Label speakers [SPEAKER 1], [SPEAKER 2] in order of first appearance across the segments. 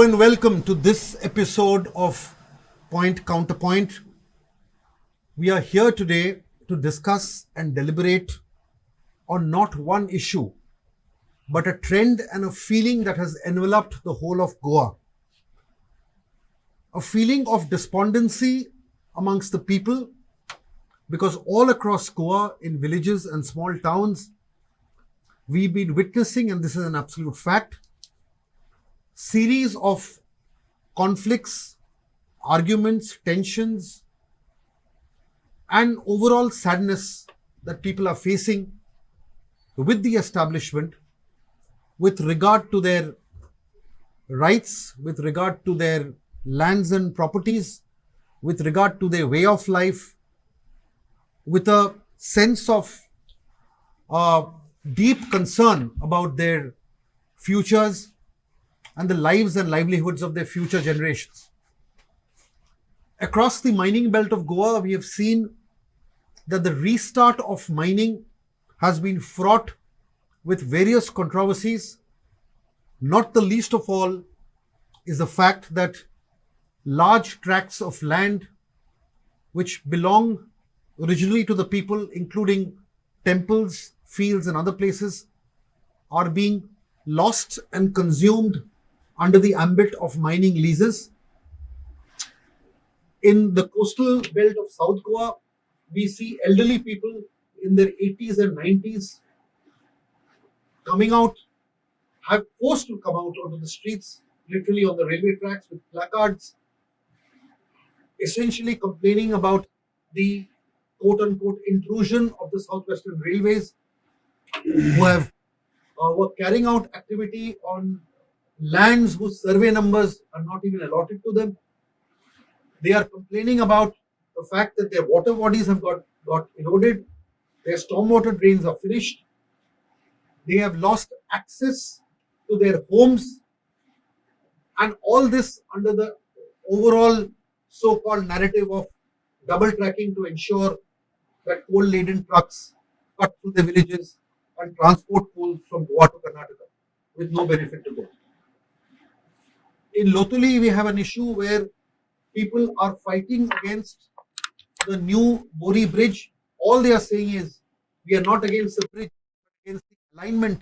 [SPEAKER 1] and welcome to this episode of Counterpoint. We are here today to discuss and deliberate on not one issue, but a trend and a feeling that has enveloped the whole of Goa. A feeling of despondency amongst the people, because all across Goa, in villages and small towns, we've been witnessing, and this is an absolute fact, series of conflicts, arguments, tensions, and overall sadness that people are facing with the establishment with regard to their rights, with regard to their lands and properties, with regard to their way of life, with a sense of deep concern about their futures and the lives and livelihoods of their future generations. Across the mining belt of Goa, we have seen that the restart of mining has been fraught with various controversies. Not the least of all is the fact that large tracts of land which belong originally to the people, including temples, fields, and other places, are being lost and consumed under the ambit of mining leases. In the coastal belt of South Goa, we see elderly people in their 80s and 90s coming out, have forced to come out onto the streets, literally on the railway tracks with placards, essentially complaining about the quote-unquote intrusion of the Southwestern Railways, who were carrying out activity on lands whose survey numbers are not even allotted to them. They are complaining about the fact that their water bodies have got eroded, their stormwater drains are finished, they have lost access to their homes, and all this under the overall so-called narrative of double tracking to ensure that coal-laden trucks cut through the villages and transport coal from Goa to Karnataka with no benefit to them. In Lotuli, we have an issue where people are fighting against the new Bori bridge. All they are saying is, we are not against the bridge, but against the alignment,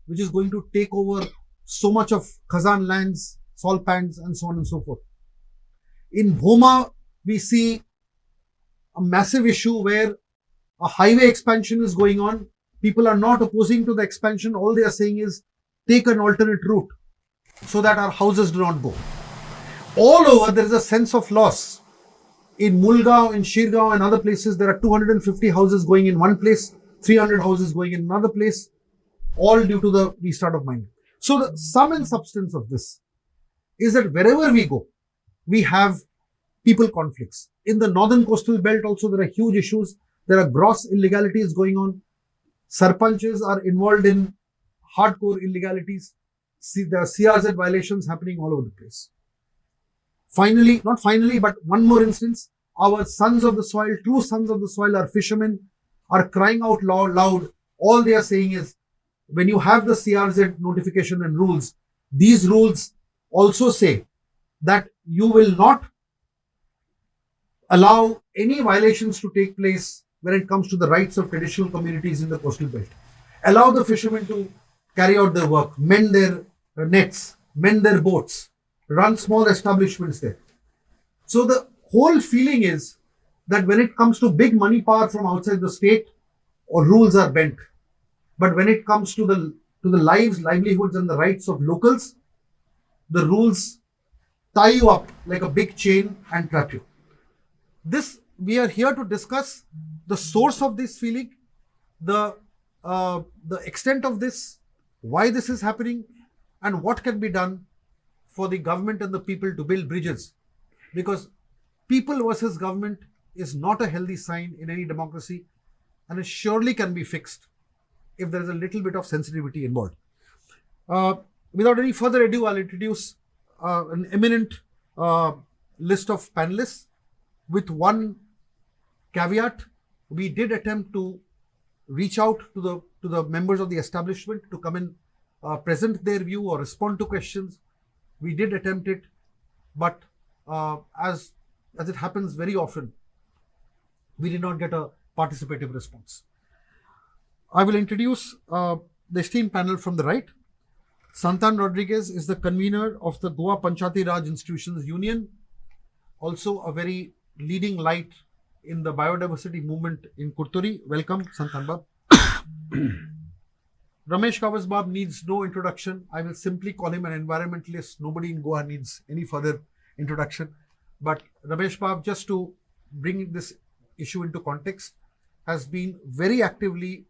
[SPEAKER 1] which is going to take over so much of Khazan lands, salt pans, and so on and so forth. In Bhoma, we see a massive issue where a highway expansion is going on. People are not opposing to the expansion. All they are saying is, take an alternate route so that our houses do not go. All over, there is a sense of loss. In Mulgaon, in Shirgaon, and other places, there are 250 houses going in one place, 300 houses going in another place, all due to the restart of mining. So the sum and substance of this is that wherever we go, we have people conflicts. In the northern coastal belt also, there are huge issues. There are gross illegalities going on. Sarpanches are involved in hardcore illegalities. There are CRZ violations happening all over the place. Finally, not finally, but one more instance, our sons of the soil, true sons of the soil, our fishermen, are crying out loud. All they are saying is, when you have the CRZ notification and rules, these rules also say that you will not allow any violations to take place when it comes to the rights of traditional communities in the coastal belt. Allow the fishermen to carry out their work, mend their nets, mend their boats, run small establishments there. So the whole feeling is that when it comes to big money power from outside the state, or rules are bent. But when it comes to the lives, livelihoods, and the rights of locals, the rules tie you up like a big chain and trap you. We are here to discuss the source of this feeling, the extent of this, why this is happening, and what can be done for the government and the people to build bridges. Because people versus government is not a healthy sign in any democracy, and it surely can be fixed if there is a little bit of sensitivity involved. Without any further ado, I'll introduce an eminent list of panelists with one caveat. We did attempt to reach out to the members of the establishment to come and present their view or respond to questions. We did attempt it, but as it happens very often, we did not get a participative response. I will introduce the esteemed panel from the right. Santano Rodrigues is the convener of the Goa Panchayati Raj Institutions Union, also a very leading light in the biodiversity movement in Kurturi. Welcome, Santan Bab. Ramesh Gawas needs no introduction. I will simply call him an environmentalist. Nobody in Goa needs any further introduction. But Ramesh Bab, just to bring this issue into context, has been very actively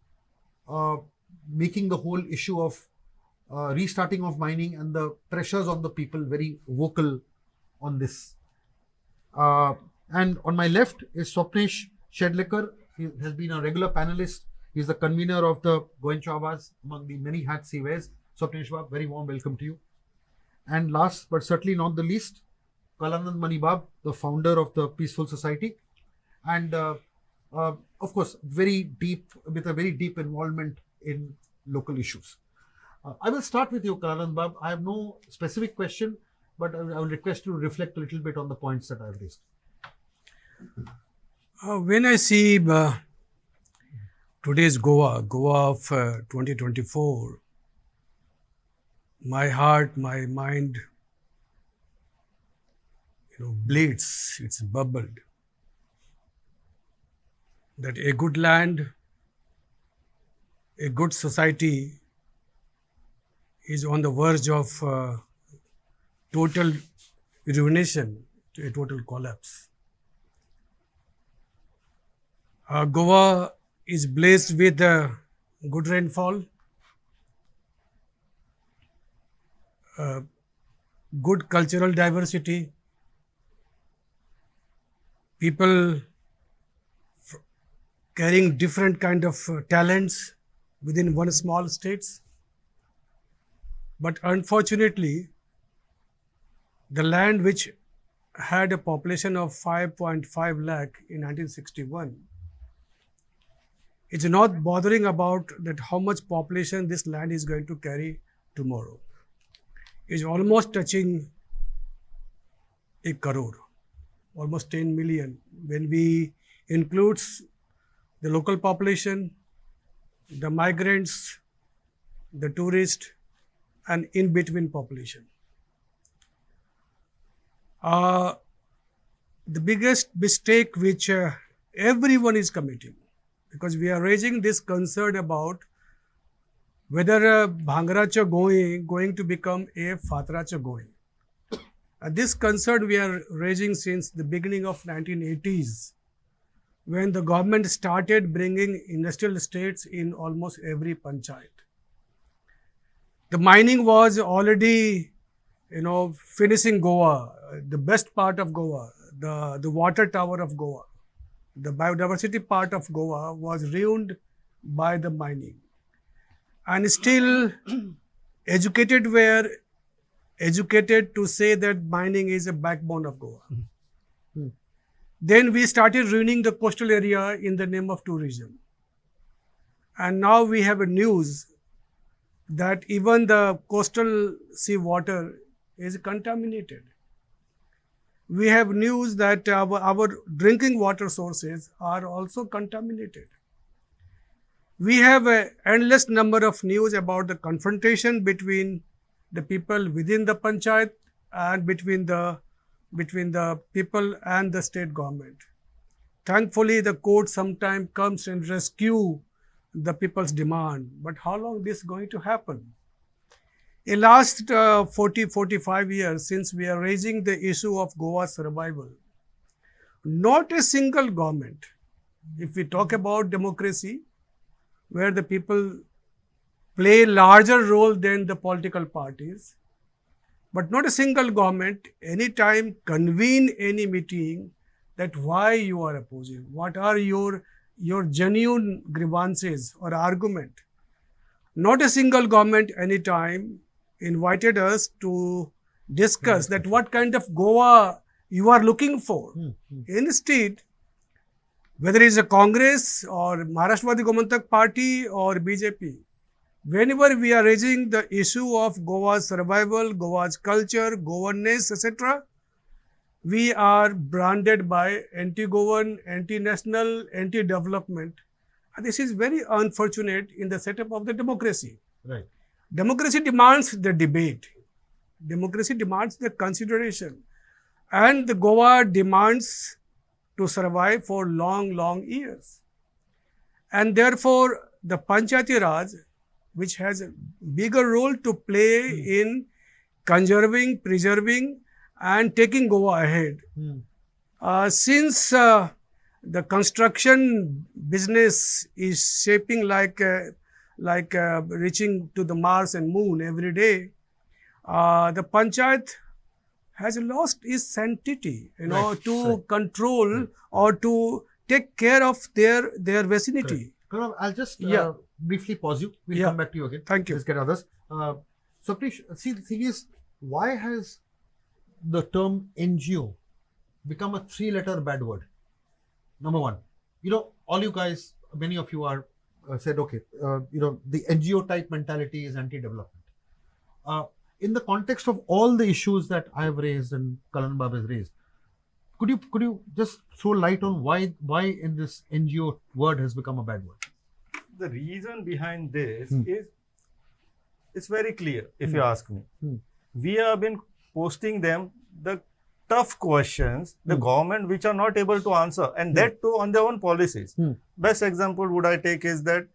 [SPEAKER 1] making the whole issue of restarting of mining and the pressures on the people very vocal on this. And on my left is Swapnesh Sherlekar. He has been a regular panelist. He is the convener of the Gawas, among the many hats he wears. Swapnesh Bab, very warm welcome to you. And last but certainly not the least, Kalanand Manibab, the founder of the Peaceful Society, and of course, with a very deep involvement in local issues. I will start with you, Kalanand Bab. I have no specific question, but I will request you to reflect a little bit on the points that I have raised.
[SPEAKER 2] When I see today's Goa of 2024, my heart, my mind, bleeds, it's bubbled. That a good land, a good society is on the verge of total ruination, a total collapse. Goa is blessed with good rainfall, good cultural diversity, people carrying different kind of talents within one small states. But unfortunately, the land which had a population of 5.5 lakh in 1961 is not bothering about that how much population this land is going to carry tomorrow. It's almost touching a crore, almost 10 million. When we includes the local population, the migrants, the tourists, and in-between population. The biggest mistake which everyone is committing, because we are raising this concern about whether Bhangracha going to become a Fatracha going. This concern we are raising since the beginning of 1980s, when the government started bringing industrial estates in almost every panchayat. The mining was already, finishing Goa, the best part of Goa, the water tower of Goa. The biodiversity part of Goa was ruined by the mining. And still, educated were educated to say that mining is a backbone of Goa. Then we started ruining the coastal area in the name of tourism. And now we have a news that even the coastal sea water is contaminated. We have news that our drinking water sources are also contaminated. We have an endless number of news about the confrontation between the people within the panchayat and between the people and the state government. Thankfully, the court sometimes comes and rescue the people's demand. But how long this is going to happen? In last 45 years, since we are raising the issue of Goa's survival, not a single government, if we talk about democracy, where the people play larger role than the political parties, but not a single government anytime convene any meeting that why you are opposing, what are your genuine grievances or argument. Not a single government anytime invited us to discuss that what kind of Goa you are looking for. Instead, whether it is a Congress or Maharashtra Gomantak Party or BJP, whenever we are raising the issue of Goa's survival, Goa's culture, governance, etc., we are branded by anti-Goan, anti-national, anti-development. And this is very unfortunate in the setup of the democracy.
[SPEAKER 1] Right.
[SPEAKER 2] Democracy demands the debate. Democracy demands the consideration. And the Goa demands to survive for long, long years. And therefore, the Panchayati Raj, which has a bigger role to play in conserving, preserving, and taking Goa ahead. Since the construction business is shaping like reaching to the Mars and Moon every day, the Panchayat has lost its sanctity, to control or to take care of their vicinity.
[SPEAKER 1] Kalanand, I'll just
[SPEAKER 2] Yeah.
[SPEAKER 1] briefly pause you. We'll
[SPEAKER 2] Yeah.
[SPEAKER 1] come back to you again.
[SPEAKER 2] Thank you.
[SPEAKER 1] Let's get others. Swapnesh, see, the thing is, why has the term NGO become a three-letter bad word? Number one, all you guys, many of you are said, okay, the NGO type mentality is anti-development. In the context of all the issues that I have raised and Kalanand has raised, could you just throw light on why in this NGO word has become a bad word?
[SPEAKER 3] The reason behind this is it's very clear. If you ask me, we have been posting them the tough questions, the government which are not able to answer, and that too on their own policies. Best example would I take is that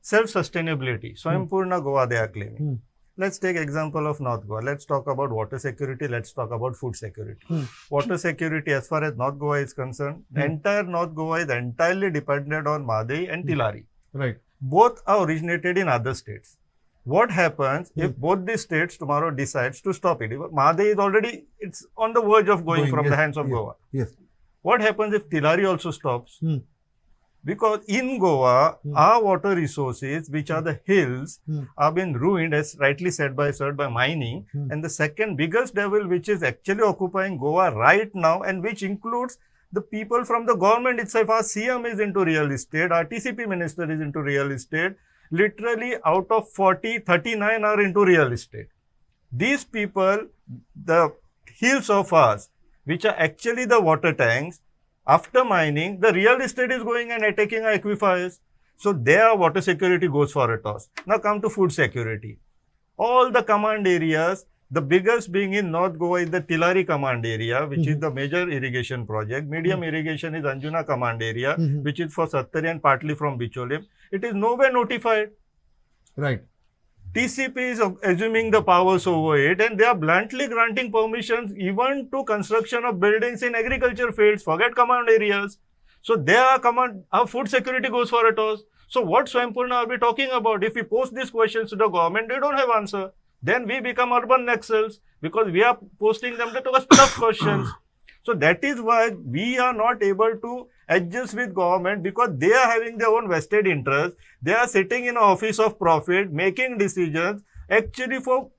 [SPEAKER 3] self-sustainability. Swaympurna Goa they are claiming. Let's take example of North Goa. Let's talk about water security. Let's talk about food security. Water security, as far as North Goa is concerned, entire North Goa is entirely dependent on Madai and Tilari.
[SPEAKER 1] Right.
[SPEAKER 3] Both are originated in other states. What happens if both these states tomorrow decides to stop it? Madai is already, it's on the verge of going from the hands of Goa.
[SPEAKER 1] Yes.
[SPEAKER 3] What happens if Tilari also stops? Because in Goa, our water resources, which are the hills, have been ruined, as rightly said by mining. And the second biggest devil, which is actually occupying Goa right now, and which includes the people from the government itself. Our CM is into real estate, our TCP minister is into real estate. Literally out of 40, 39 are into real estate. These people, the hills of us, which are actually the water tanks, after mining, the real estate is going and attacking our aquifers. So their water security goes for a toss. Now come to food security. All the command areas, the biggest being in North Goa is the Tilari command area, which is the major irrigation project. Medium irrigation is Anjuna command area, which is for Sattari and partly from Bicholim. It is nowhere notified.
[SPEAKER 1] Right.
[SPEAKER 3] TCP is assuming the powers over it, and they are bluntly granting permissions even to construction of buildings in agriculture fields. Forget command areas. So our food security goes for a toss. So what Swaympurna are we talking about? If we post these questions to the government, they don't have answer. Then we become urban naxals because we are posting them the tough questions. So that is why we are not able to adjust with government, because they are having their own vested interest. They are sitting in an office of profit, making decisions actually for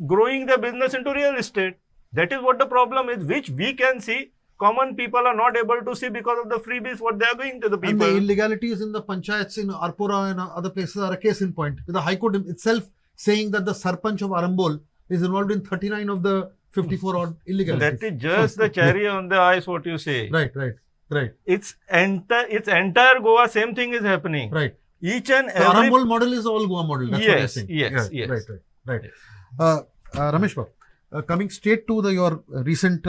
[SPEAKER 3] growing their business into real estate. That is what the problem is, which we can see. Common people are not able to see because of the freebies what they are going to the people.
[SPEAKER 1] And the illegalities in the panchayats in Arpura and other places are a case in point. The High Court itself saying that the Sarpanch of Arambol is involved in 39 of the 54 odd illegalities.
[SPEAKER 3] That is just the cherry on the ice, what you say.
[SPEAKER 1] Right.
[SPEAKER 3] It's entire Goa, same thing is happening.
[SPEAKER 1] Right.
[SPEAKER 3] Each and
[SPEAKER 1] The
[SPEAKER 3] every...
[SPEAKER 1] Arambol model is all Goa model. That's what you're saying.
[SPEAKER 3] Yes.
[SPEAKER 1] Right. Ramesh Bab, coming straight to your recent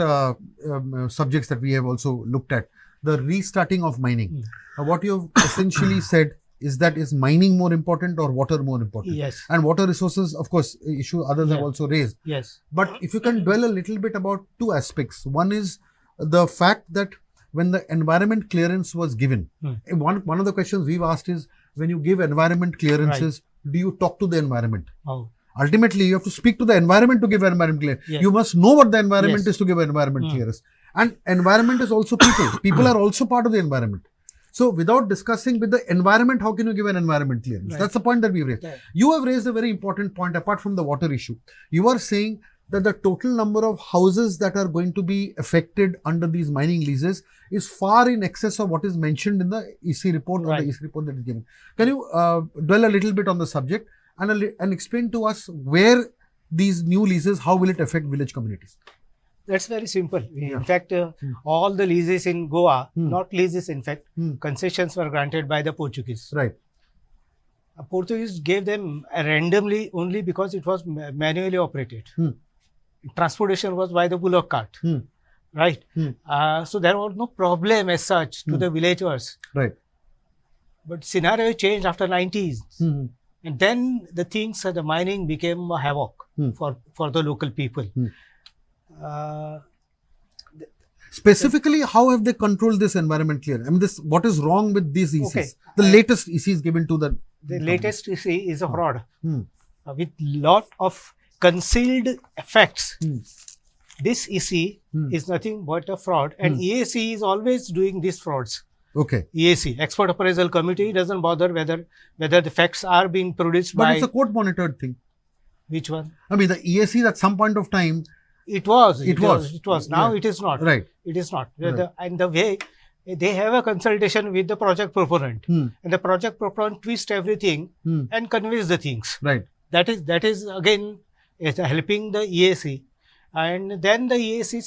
[SPEAKER 1] subjects that we have also looked at, the restarting of mining. What you have essentially said is that is mining more important or water more important?
[SPEAKER 4] Yes.
[SPEAKER 1] And water resources, of course, issue others have also raised.
[SPEAKER 4] Yes.
[SPEAKER 1] But if you can dwell a little bit about two aspects. One is the fact that when the environment clearance was given, one of the questions we've asked is, when you give environment clearances, do you talk to the environment?
[SPEAKER 4] Oh.
[SPEAKER 1] Ultimately, you have to speak to the environment to give environment clearance.
[SPEAKER 4] Yes.
[SPEAKER 1] You must know what the environment
[SPEAKER 4] Yes.
[SPEAKER 1] is to give environment clearance. And environment is also people. People are also part of the environment. So without discussing with the environment, how can you give an environment clearance?
[SPEAKER 4] Right.
[SPEAKER 1] That's the point that we've raised.
[SPEAKER 4] Right.
[SPEAKER 1] You have raised a very important point apart from the water issue. You are saying that the total number of houses that are going to be affected under these mining leases is far in excess of what is mentioned in the EC report or the
[SPEAKER 4] Right.
[SPEAKER 1] EC report that is given. Can you dwell a little bit on the subject? and explain to us where these new leases, how will it affect village communities?
[SPEAKER 4] That's very simple.
[SPEAKER 1] Yeah.
[SPEAKER 4] In fact, all the leases in Goa,
[SPEAKER 1] Hmm.
[SPEAKER 4] not leases, in fact,
[SPEAKER 1] Hmm.
[SPEAKER 4] concessions were granted by the Portuguese.
[SPEAKER 1] Right.
[SPEAKER 4] Portuguese gave them randomly only because it was manually operated.
[SPEAKER 1] Hmm.
[SPEAKER 4] Transportation was by the bullock cart,
[SPEAKER 1] Hmm.
[SPEAKER 4] right?
[SPEAKER 1] Hmm.
[SPEAKER 4] So there was no problem as such to
[SPEAKER 1] Hmm.
[SPEAKER 4] the villagers.
[SPEAKER 1] Right.
[SPEAKER 4] But scenario changed after 90s.
[SPEAKER 1] Hmm.
[SPEAKER 4] And then the things, the mining became a havoc
[SPEAKER 1] Hmm.
[SPEAKER 4] for the local people.
[SPEAKER 1] Hmm.
[SPEAKER 4] Uh,
[SPEAKER 1] Specifically, how have they controlled this environment clear? I mean, what is wrong with these ECs?
[SPEAKER 4] Okay.
[SPEAKER 1] The latest ECs given to the
[SPEAKER 4] latest you see is a fraud
[SPEAKER 1] Hmm.
[SPEAKER 4] with lot of concealed effects.
[SPEAKER 1] Hmm.
[SPEAKER 4] This EC
[SPEAKER 1] Hmm.
[SPEAKER 4] is nothing but a fraud, and
[SPEAKER 1] Hmm.
[SPEAKER 4] EAC is always doing these frauds.
[SPEAKER 1] Okay.
[SPEAKER 4] EAC, Export Appraisal Committee, doesn't bother whether the facts are being produced
[SPEAKER 1] But
[SPEAKER 4] by
[SPEAKER 1] it's a court monitored thing.
[SPEAKER 4] which one.
[SPEAKER 1] I mean, the EAC at some point of time,
[SPEAKER 4] It was.
[SPEAKER 1] It was.
[SPEAKER 4] Now
[SPEAKER 1] Yeah.
[SPEAKER 4] it is not.
[SPEAKER 1] right.
[SPEAKER 4] It is not.
[SPEAKER 1] Right.
[SPEAKER 4] And the way they have a consultation with the project proponent,
[SPEAKER 1] Hmm.
[SPEAKER 4] and the project proponent twist everything
[SPEAKER 1] Hmm.
[SPEAKER 4] and conveys the things.
[SPEAKER 1] Right.
[SPEAKER 4] That is again is helping the EAC, and then the EAC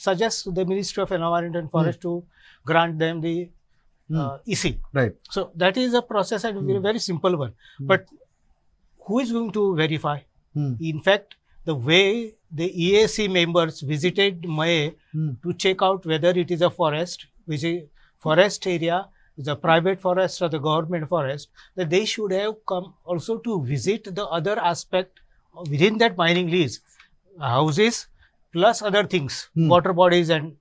[SPEAKER 4] suggests to the Ministry of Environment and Forest to grant them the EC.
[SPEAKER 1] Right.
[SPEAKER 4] So that is a process and a very simple one. But who is going to verify?
[SPEAKER 1] Hmm.
[SPEAKER 4] In fact, the way the EAC members visited May
[SPEAKER 1] Hmm.
[SPEAKER 4] to check out whether it is a forest, which is forest area, is a private forest or the government forest, that they should have come also to visit the other aspect within that mining lease, houses plus other things,
[SPEAKER 1] Hmm.
[SPEAKER 4] water bodies and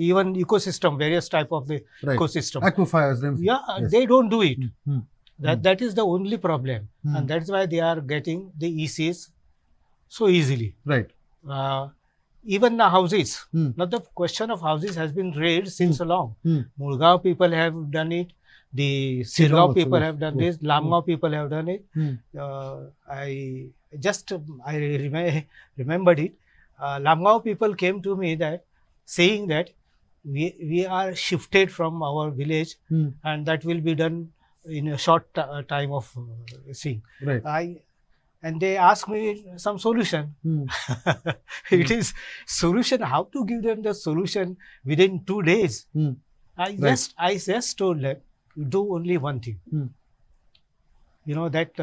[SPEAKER 4] even ecosystem, various type of the
[SPEAKER 1] Right.
[SPEAKER 4] ecosystem.
[SPEAKER 1] Aquifers.
[SPEAKER 4] Yeah,
[SPEAKER 1] Yes.
[SPEAKER 4] they don't do it.
[SPEAKER 1] Hmm.
[SPEAKER 4] That is the only problem,
[SPEAKER 1] Hmm.
[SPEAKER 4] and that's why they are getting the ECs so easily.
[SPEAKER 1] Right.
[SPEAKER 4] Even the houses.
[SPEAKER 1] Hmm.
[SPEAKER 4] Now the question of houses has been raised since long.
[SPEAKER 1] Hmm.
[SPEAKER 4] Mulgaon people have done it. The
[SPEAKER 1] Shillong
[SPEAKER 4] Sirgaon
[SPEAKER 1] also,
[SPEAKER 4] people
[SPEAKER 1] yes.
[SPEAKER 4] have done
[SPEAKER 1] Yes.
[SPEAKER 4] this. Lamgaon people have done it.
[SPEAKER 1] Hmm.
[SPEAKER 4] I remembered it. Lamgaon people came to me that saying that we are shifted from our village,
[SPEAKER 1] Hmm.
[SPEAKER 4] and that will be done in a short time of seeing.
[SPEAKER 1] Right.
[SPEAKER 4] And they asked me some solution.
[SPEAKER 1] Hmm.
[SPEAKER 4] It is solution. How to give them the solution within 2 days?
[SPEAKER 1] Hmm.
[SPEAKER 4] I
[SPEAKER 1] Right.
[SPEAKER 4] just told them, you do only one thing.
[SPEAKER 1] Hmm.
[SPEAKER 4] You know that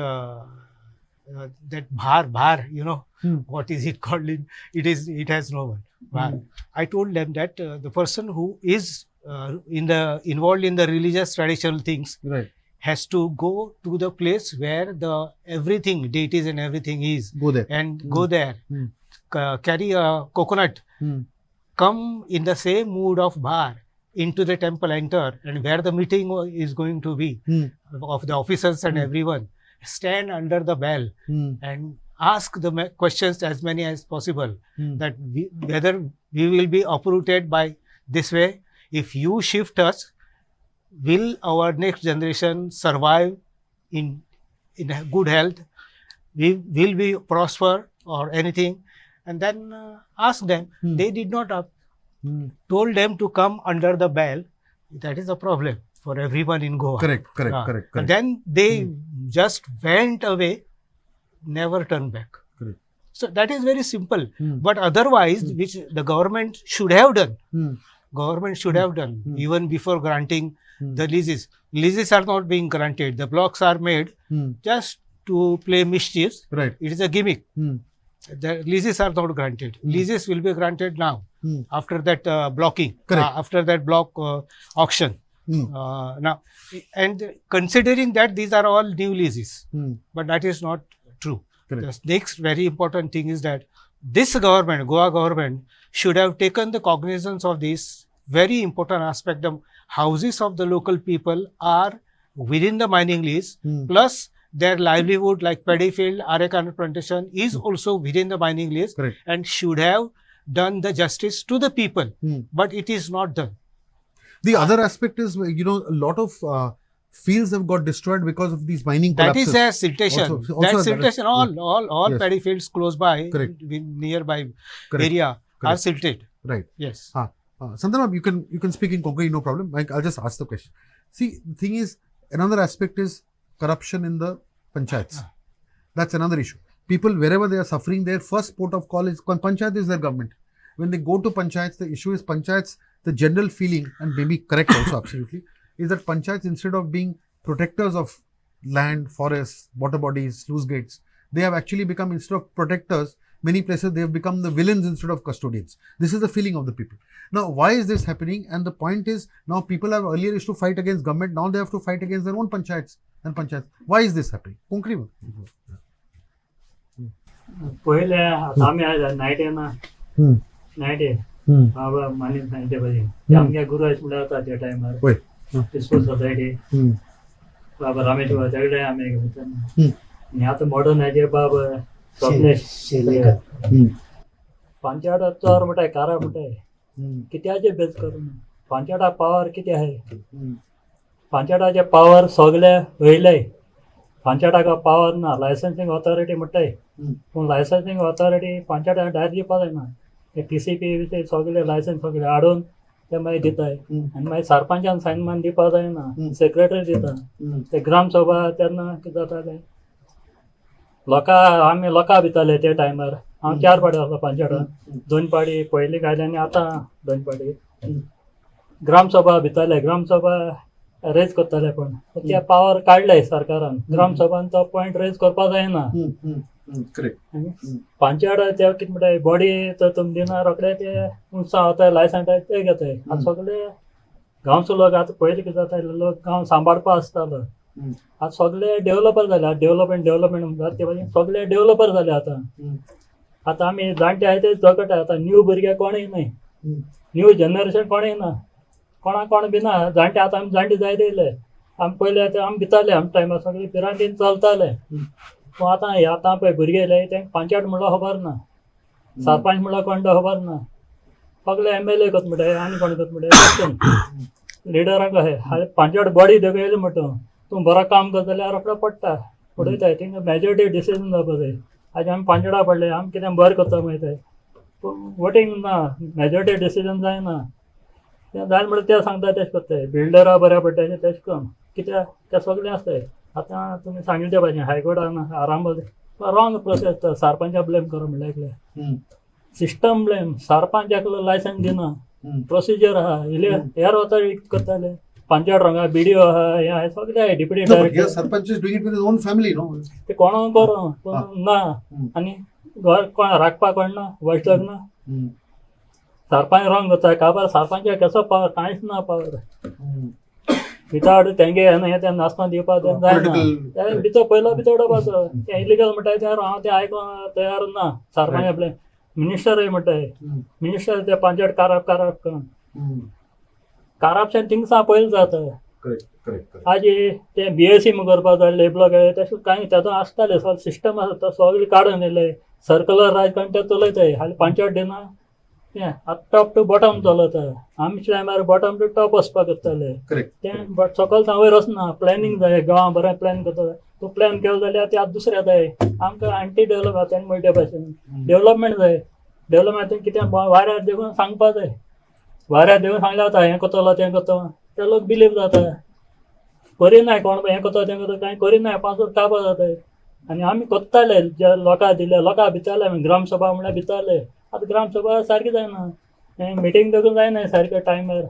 [SPEAKER 4] bhar. You know
[SPEAKER 1] Hmm.
[SPEAKER 4] what is it called? It has no one. Bhar.
[SPEAKER 1] Hmm.
[SPEAKER 4] I told them that the person who is involved in the religious traditional things
[SPEAKER 1] Right.
[SPEAKER 4] has to go to the place where the everything, deities and everything is,
[SPEAKER 1] Go there.
[SPEAKER 4] and go there,
[SPEAKER 1] Hmm.
[SPEAKER 4] carry a coconut,
[SPEAKER 1] Hmm.
[SPEAKER 4] come in the same mood of bhar into the temple, enter, and where the meeting is going to be
[SPEAKER 1] Hmm.
[SPEAKER 4] of the officers and everyone, stand under the bell
[SPEAKER 1] Hmm.
[SPEAKER 4] and ask the questions as many as possible,
[SPEAKER 1] Hmm.
[SPEAKER 4] that whether we will be uprooted by this way. If you shift us, will our next generation survive in good health? Will we prosper or anything? And then ask them.
[SPEAKER 1] Hmm.
[SPEAKER 4] They did not
[SPEAKER 1] Hmm.
[SPEAKER 4] told them to come under the bell. That is a problem for everyone in Goa.
[SPEAKER 1] Correct.
[SPEAKER 4] And
[SPEAKER 1] Correct.
[SPEAKER 4] then they just went away, never turned back.
[SPEAKER 1] Correct.
[SPEAKER 4] So that is very simple.
[SPEAKER 1] Hmm.
[SPEAKER 4] But otherwise, which the government should have done,
[SPEAKER 1] Hmm.
[SPEAKER 4] even before granting
[SPEAKER 1] Hmm.
[SPEAKER 4] the leases. Leases are not being granted. The blocks are made
[SPEAKER 1] Hmm.
[SPEAKER 4] just to play mischiefs.
[SPEAKER 1] Right.
[SPEAKER 4] It is a gimmick.
[SPEAKER 1] Hmm.
[SPEAKER 4] The leases are not granted. Leases will be granted now
[SPEAKER 1] Hmm.
[SPEAKER 4] after that blocking,
[SPEAKER 1] Correct.
[SPEAKER 4] after that block auction.
[SPEAKER 1] Hmm.
[SPEAKER 4] Now, and considering that these are all new leases,
[SPEAKER 1] Hmm.
[SPEAKER 4] but that is not true.
[SPEAKER 1] Correct.
[SPEAKER 4] The next very important thing is that this government, Goa government, should have taken the cognizance of this very important aspect. The houses of the local people are within the mining lease,
[SPEAKER 1] Hmm.
[SPEAKER 4] plus their livelihood like paddy field, areca plantation is also within the mining lease,
[SPEAKER 1] Correct.
[SPEAKER 4] and should have done the justice to the people,
[SPEAKER 1] Hmm.
[SPEAKER 4] but it is not done.
[SPEAKER 1] The other aspect is, a lot of fields have got destroyed because of these mining
[SPEAKER 4] That
[SPEAKER 1] collapses.
[SPEAKER 4] is a siltation.
[SPEAKER 1] Also
[SPEAKER 4] That
[SPEAKER 1] that is-
[SPEAKER 4] siltation, all
[SPEAKER 1] Yes.
[SPEAKER 4] paddy fields close by,
[SPEAKER 1] Correct.
[SPEAKER 4] nearby
[SPEAKER 1] Correct.
[SPEAKER 4] area are
[SPEAKER 1] Correct.
[SPEAKER 4] silted.
[SPEAKER 1] Right.
[SPEAKER 4] Yes.
[SPEAKER 1] Santano, you can speak in Konkani, no problem. I'll just ask the question. See, the thing is, another aspect is corruption in the panchayats. That's another issue. People, wherever they are suffering, their first port of call is Panchayat is their government. When they go to Panchayats, the issue is Panchayats, the general feeling, and maybe correct also, absolutely, is that Panchayats, instead of being protectors of land, forests, water bodies, sluice gates, they have actually become, instead of protectors, many places they have become the villains instead of custodians. This is the feeling of the people. Now, why is this happening? And the point is, now people have earlier used to fight against government, now they have to fight against their own Panchayats and Panchayats. Why is this happening? Concrete.
[SPEAKER 5] पहिले आता आम्ही night आहे ना night आहे बाबा मानी सांगितले पाहिजे आमच्या गुरु आहेत म्हणून आता त्या टायमार पीसफुल सोसायटी बाबा रमेश त्याकडे आम्ही आणि आता मॉडर्न आहे जे बाबा स्वप्नेश शेरलेकर पंचायत चोर मोठा आहे कारा मोठा आहे कित्याचे बेस करून पंचायता पावर किती आहे पंचायताचे पावर सगळे वयले पंचायताका पावर ना लायसन्सिंग ऑथॉरिटी म्हणटाय पूण लायसन्सिंग ऑथॉरिटी पंचायताक डायरेक्ट दिवपा जायना ते TCP सगळे लायसन्स सगळे हाडून ते मागीर दिताय आनी मागीर सरपंचान सायन मान दिवपा जायना सेक्रेटरी दिता ते ग्रामसभा तेन्ना कितें जातालें आमी लोकां भिताले त्या टायमार हांव 4 पाटी आसलो पंचायतान 2 पाटी पयलीं घायले आनी आतां 2 पाटी ग्रामसभा भिताले ग्रामसभा रेज करताले पण त्या पावर काडले सरकारान ग्रामसभान तो पॉयंट रेज करपा जायना पंचायत ते कितें म्हणटाय बॉडी तर तुमी दिना रोखडे ते उंचा वताय लायसन्स ते घेताय आतां सगळे गांवचो लोक आतां पयलीं कितें जाताले लोक गांव सांबाळपा आसतालो आतां सगळे डेव्हलपर जाले डेव्हलपमेंट म्हणटात ते भाशेन सगळे डेव्हलपर जाले आतां आमी जाणटे आहाय ते जगटाय आतां न्यू भुरगे कोणूय न्हय न्यू जनरेशन कोणूय ना कोण भिना जाणटे आतां आमी जाणटे जायत येयले आमी पयले आमी भिताले आमच्या टायमार सगळे पिरांतीन चलताले पूण आतां पळय भुरगे येयले तेंका पंचायत म्हणल्यार खबर ना सरपंच म्हणल्यार कोण तो खबर ना सगळे MLA करता म्हणटाय आनी कोण करता म्हणटाय लिडरांक अशें पंचायत बॉडी देखून येयली म्हणटा तूं बरो काम करता जाल्यार रोखडो पडटा पळयताय तेंका मेजॉरिटी डिसिजन जावपा जाय आयज आमी पंचायता पडले आमी कितें बरें करता मागीर पूण वोटींग ना मेजॉरिटी डिसिजन जायना तें जालें म्हणल्यार ते सांगता तेशें करताय बिल्डरां बऱ्या पडटा तेशें करून कित्याक ते सगळें आसताय आतां तुमी सांगिल्लें ते भाशेन हायकोर्टान आराम रॉंग प्रोसेस तो सरपंचा ब्लेम करो म्हणल्यार एकले सिस्टम ब्लेम सरपंच एकलो लायसन्स दिना प्रोसिजर आहा हेर ऑथॉरिटी करताले पंचायत रंगा BDO आहा हे आहा सगळे deputy director
[SPEAKER 1] sarpanch is doing it with his own family no
[SPEAKER 5] ते कोणाक करूं पूण ना आनी घर कोण राखपाक कोण ना वॉचडॉग ना सरपंच रॉंग करता काबार सरपंचा कसो पावर कांयच ना पावर विथआउट तेंगे हे नासतना दिवपाक जायना भितर पयलो भितर उडोवपाचो ते इलिगल म्हणटाय ते हांव ते आयकोन तयार ना सरपंच आपले मिनिस्टरूय म्हणटाय मिनिस्टर ते पंचायत करून करप्शन थिंगसा पयलीं जाता आज ते BSc करपाक जाय लेबलॉक तशें कांय तातूंत आसताले सिस्टम आसा तो सगळें काडून येयले सर्कुलर राज कोण ते चलयताय हालीं पंचायत दिना आतां टॉप टू बॉटम चलता आमच्या टायमार बॉटम टू टॉप वचपाक करताले तें बट सकयल सावन वयर वचना प्लॅनिंग जाय गांवां बरें प्लॅन करता तूं प्लॅन केलो जाल्यार ते आतां दुसरें जाय आमकां एंटी डेव्हलप तेंका म्हणटा भाशेन डेव्हलपमेंट जाय डेव्हलपमेंट कितें वाऱ्यार देखून सांगपा जाय वाऱ्यार देखून सांगलें जाता हें करतलो तें करता ते लोक बिलीव जाता करिनाय कोण हें करता तें करता कांय करिनाय 5 वर्स काबार जाताय आनी आमी कोत्ताले जे लोकां दिले लोकां भितारले आमी ग्रामसभा म्हणल्यार भितारले आतां ग्रामसभा सारकी जायना मिटींग देखून जायना सारके टायमार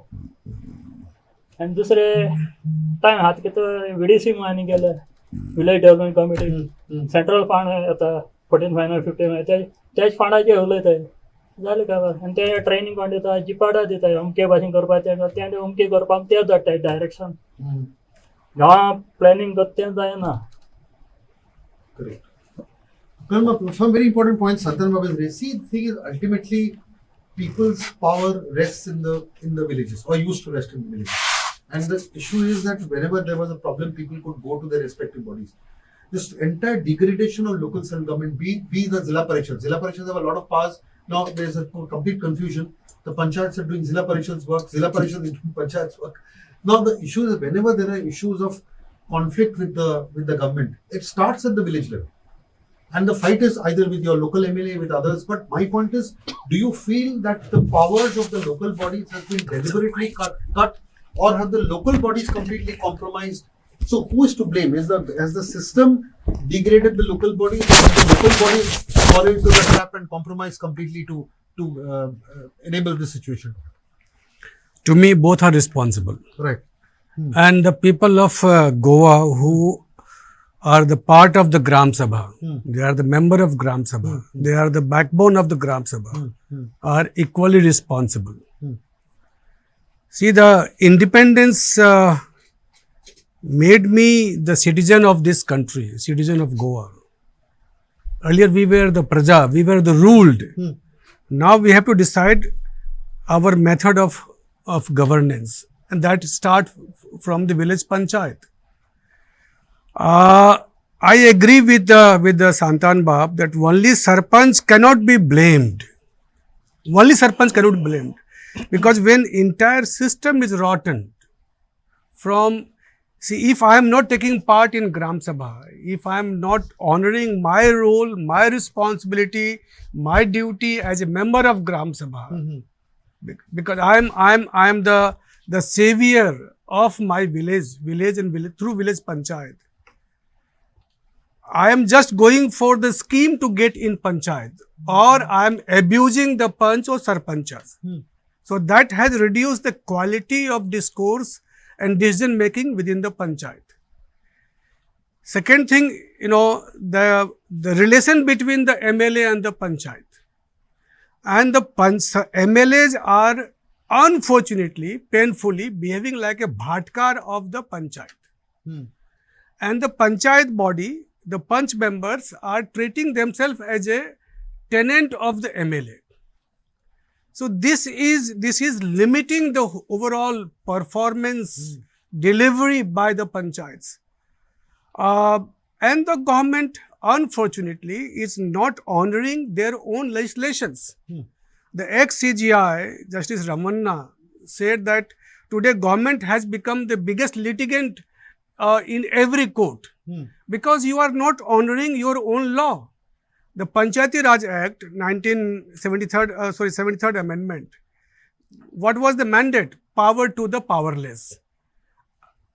[SPEAKER 5] आनी दुसरे टायम आतां कितें VDC आनी गेले village development committee central fund येता 14 फायनल 15 तेच फंडाचे उलयताय जालें काबार आनी ते ट्रेनींग कोण दिता जिपाडा दिताय अमके भाशेन करपाक तें अमके करपाक तें धाडटाय डायरेक्शन गांवां प्लॅनिंग करता तें जायना
[SPEAKER 1] Some very important points Santano has raised. See, the thing is ultimately people's power rests in the villages or used to rest in the villages. And the issue is that whenever there was a problem, people could go to their respective bodies. This entire degradation of local self-government, be the Zilla Parishad. Zilla Parishads have a lot of powers. Now there is a complete confusion. The Panchayats are doing Zilla Parishads work, Zilla Parishads are doing Panchayats work. Now the issue is whenever there are issues of conflict with the government, it starts at the village level. And the fight is either with your local MLA, with others. But my point is, do you feel that the powers of the local bodies have been deliberately cut or have the local bodies completely compromised So who is to blame? Has the system degraded the local body? Has the local body fallen into the trap and compromised completely to enable this situation?
[SPEAKER 2] To me, both are responsible.
[SPEAKER 1] Right.
[SPEAKER 2] And the people of Goa who are the part of the Gram Sabha, they are the member of Gram Sabha, they are the backbone of the Gram Sabha, are equally responsible. See, the independence made me the citizen of this country, citizen of Goa. Earlier we were the praja, we were the ruled. Now we have to decide our method of governance, and that start from the village panchayat. I agree with the Santan Bab that only Sarpanch cannot be blamed. Only Sarpanch cannot be blamed. Because when entire system is rotten from, see, if I am not taking part in Gram Sabha, if I am not honoring my role, my responsibility, my duty as a member of Gram Sabha, because I am the savior of my village through village panchayat. I am just going for the scheme to get in panchayat, or I am abusing the panch or sarpanchas. So that has reduced the quality of discourse and decision making within the panchayat. Second thing, the relation between the MLA and the panchayat. And the MLAs are unfortunately, painfully behaving like a bhatkar of the panchayat. And the panchayat body, the panch members are treating themselves as a tenant of the MLA. So this is limiting the overall performance delivery by the panchayats. And the government, unfortunately, is not honoring their own legislations. The ex-CGI, Justice Ramanna, said that today government has become the biggest litigant in every court because you are not honoring your own law. The Panchayati Raj Act, 73rd Amendment, what was the mandate? Power to the powerless.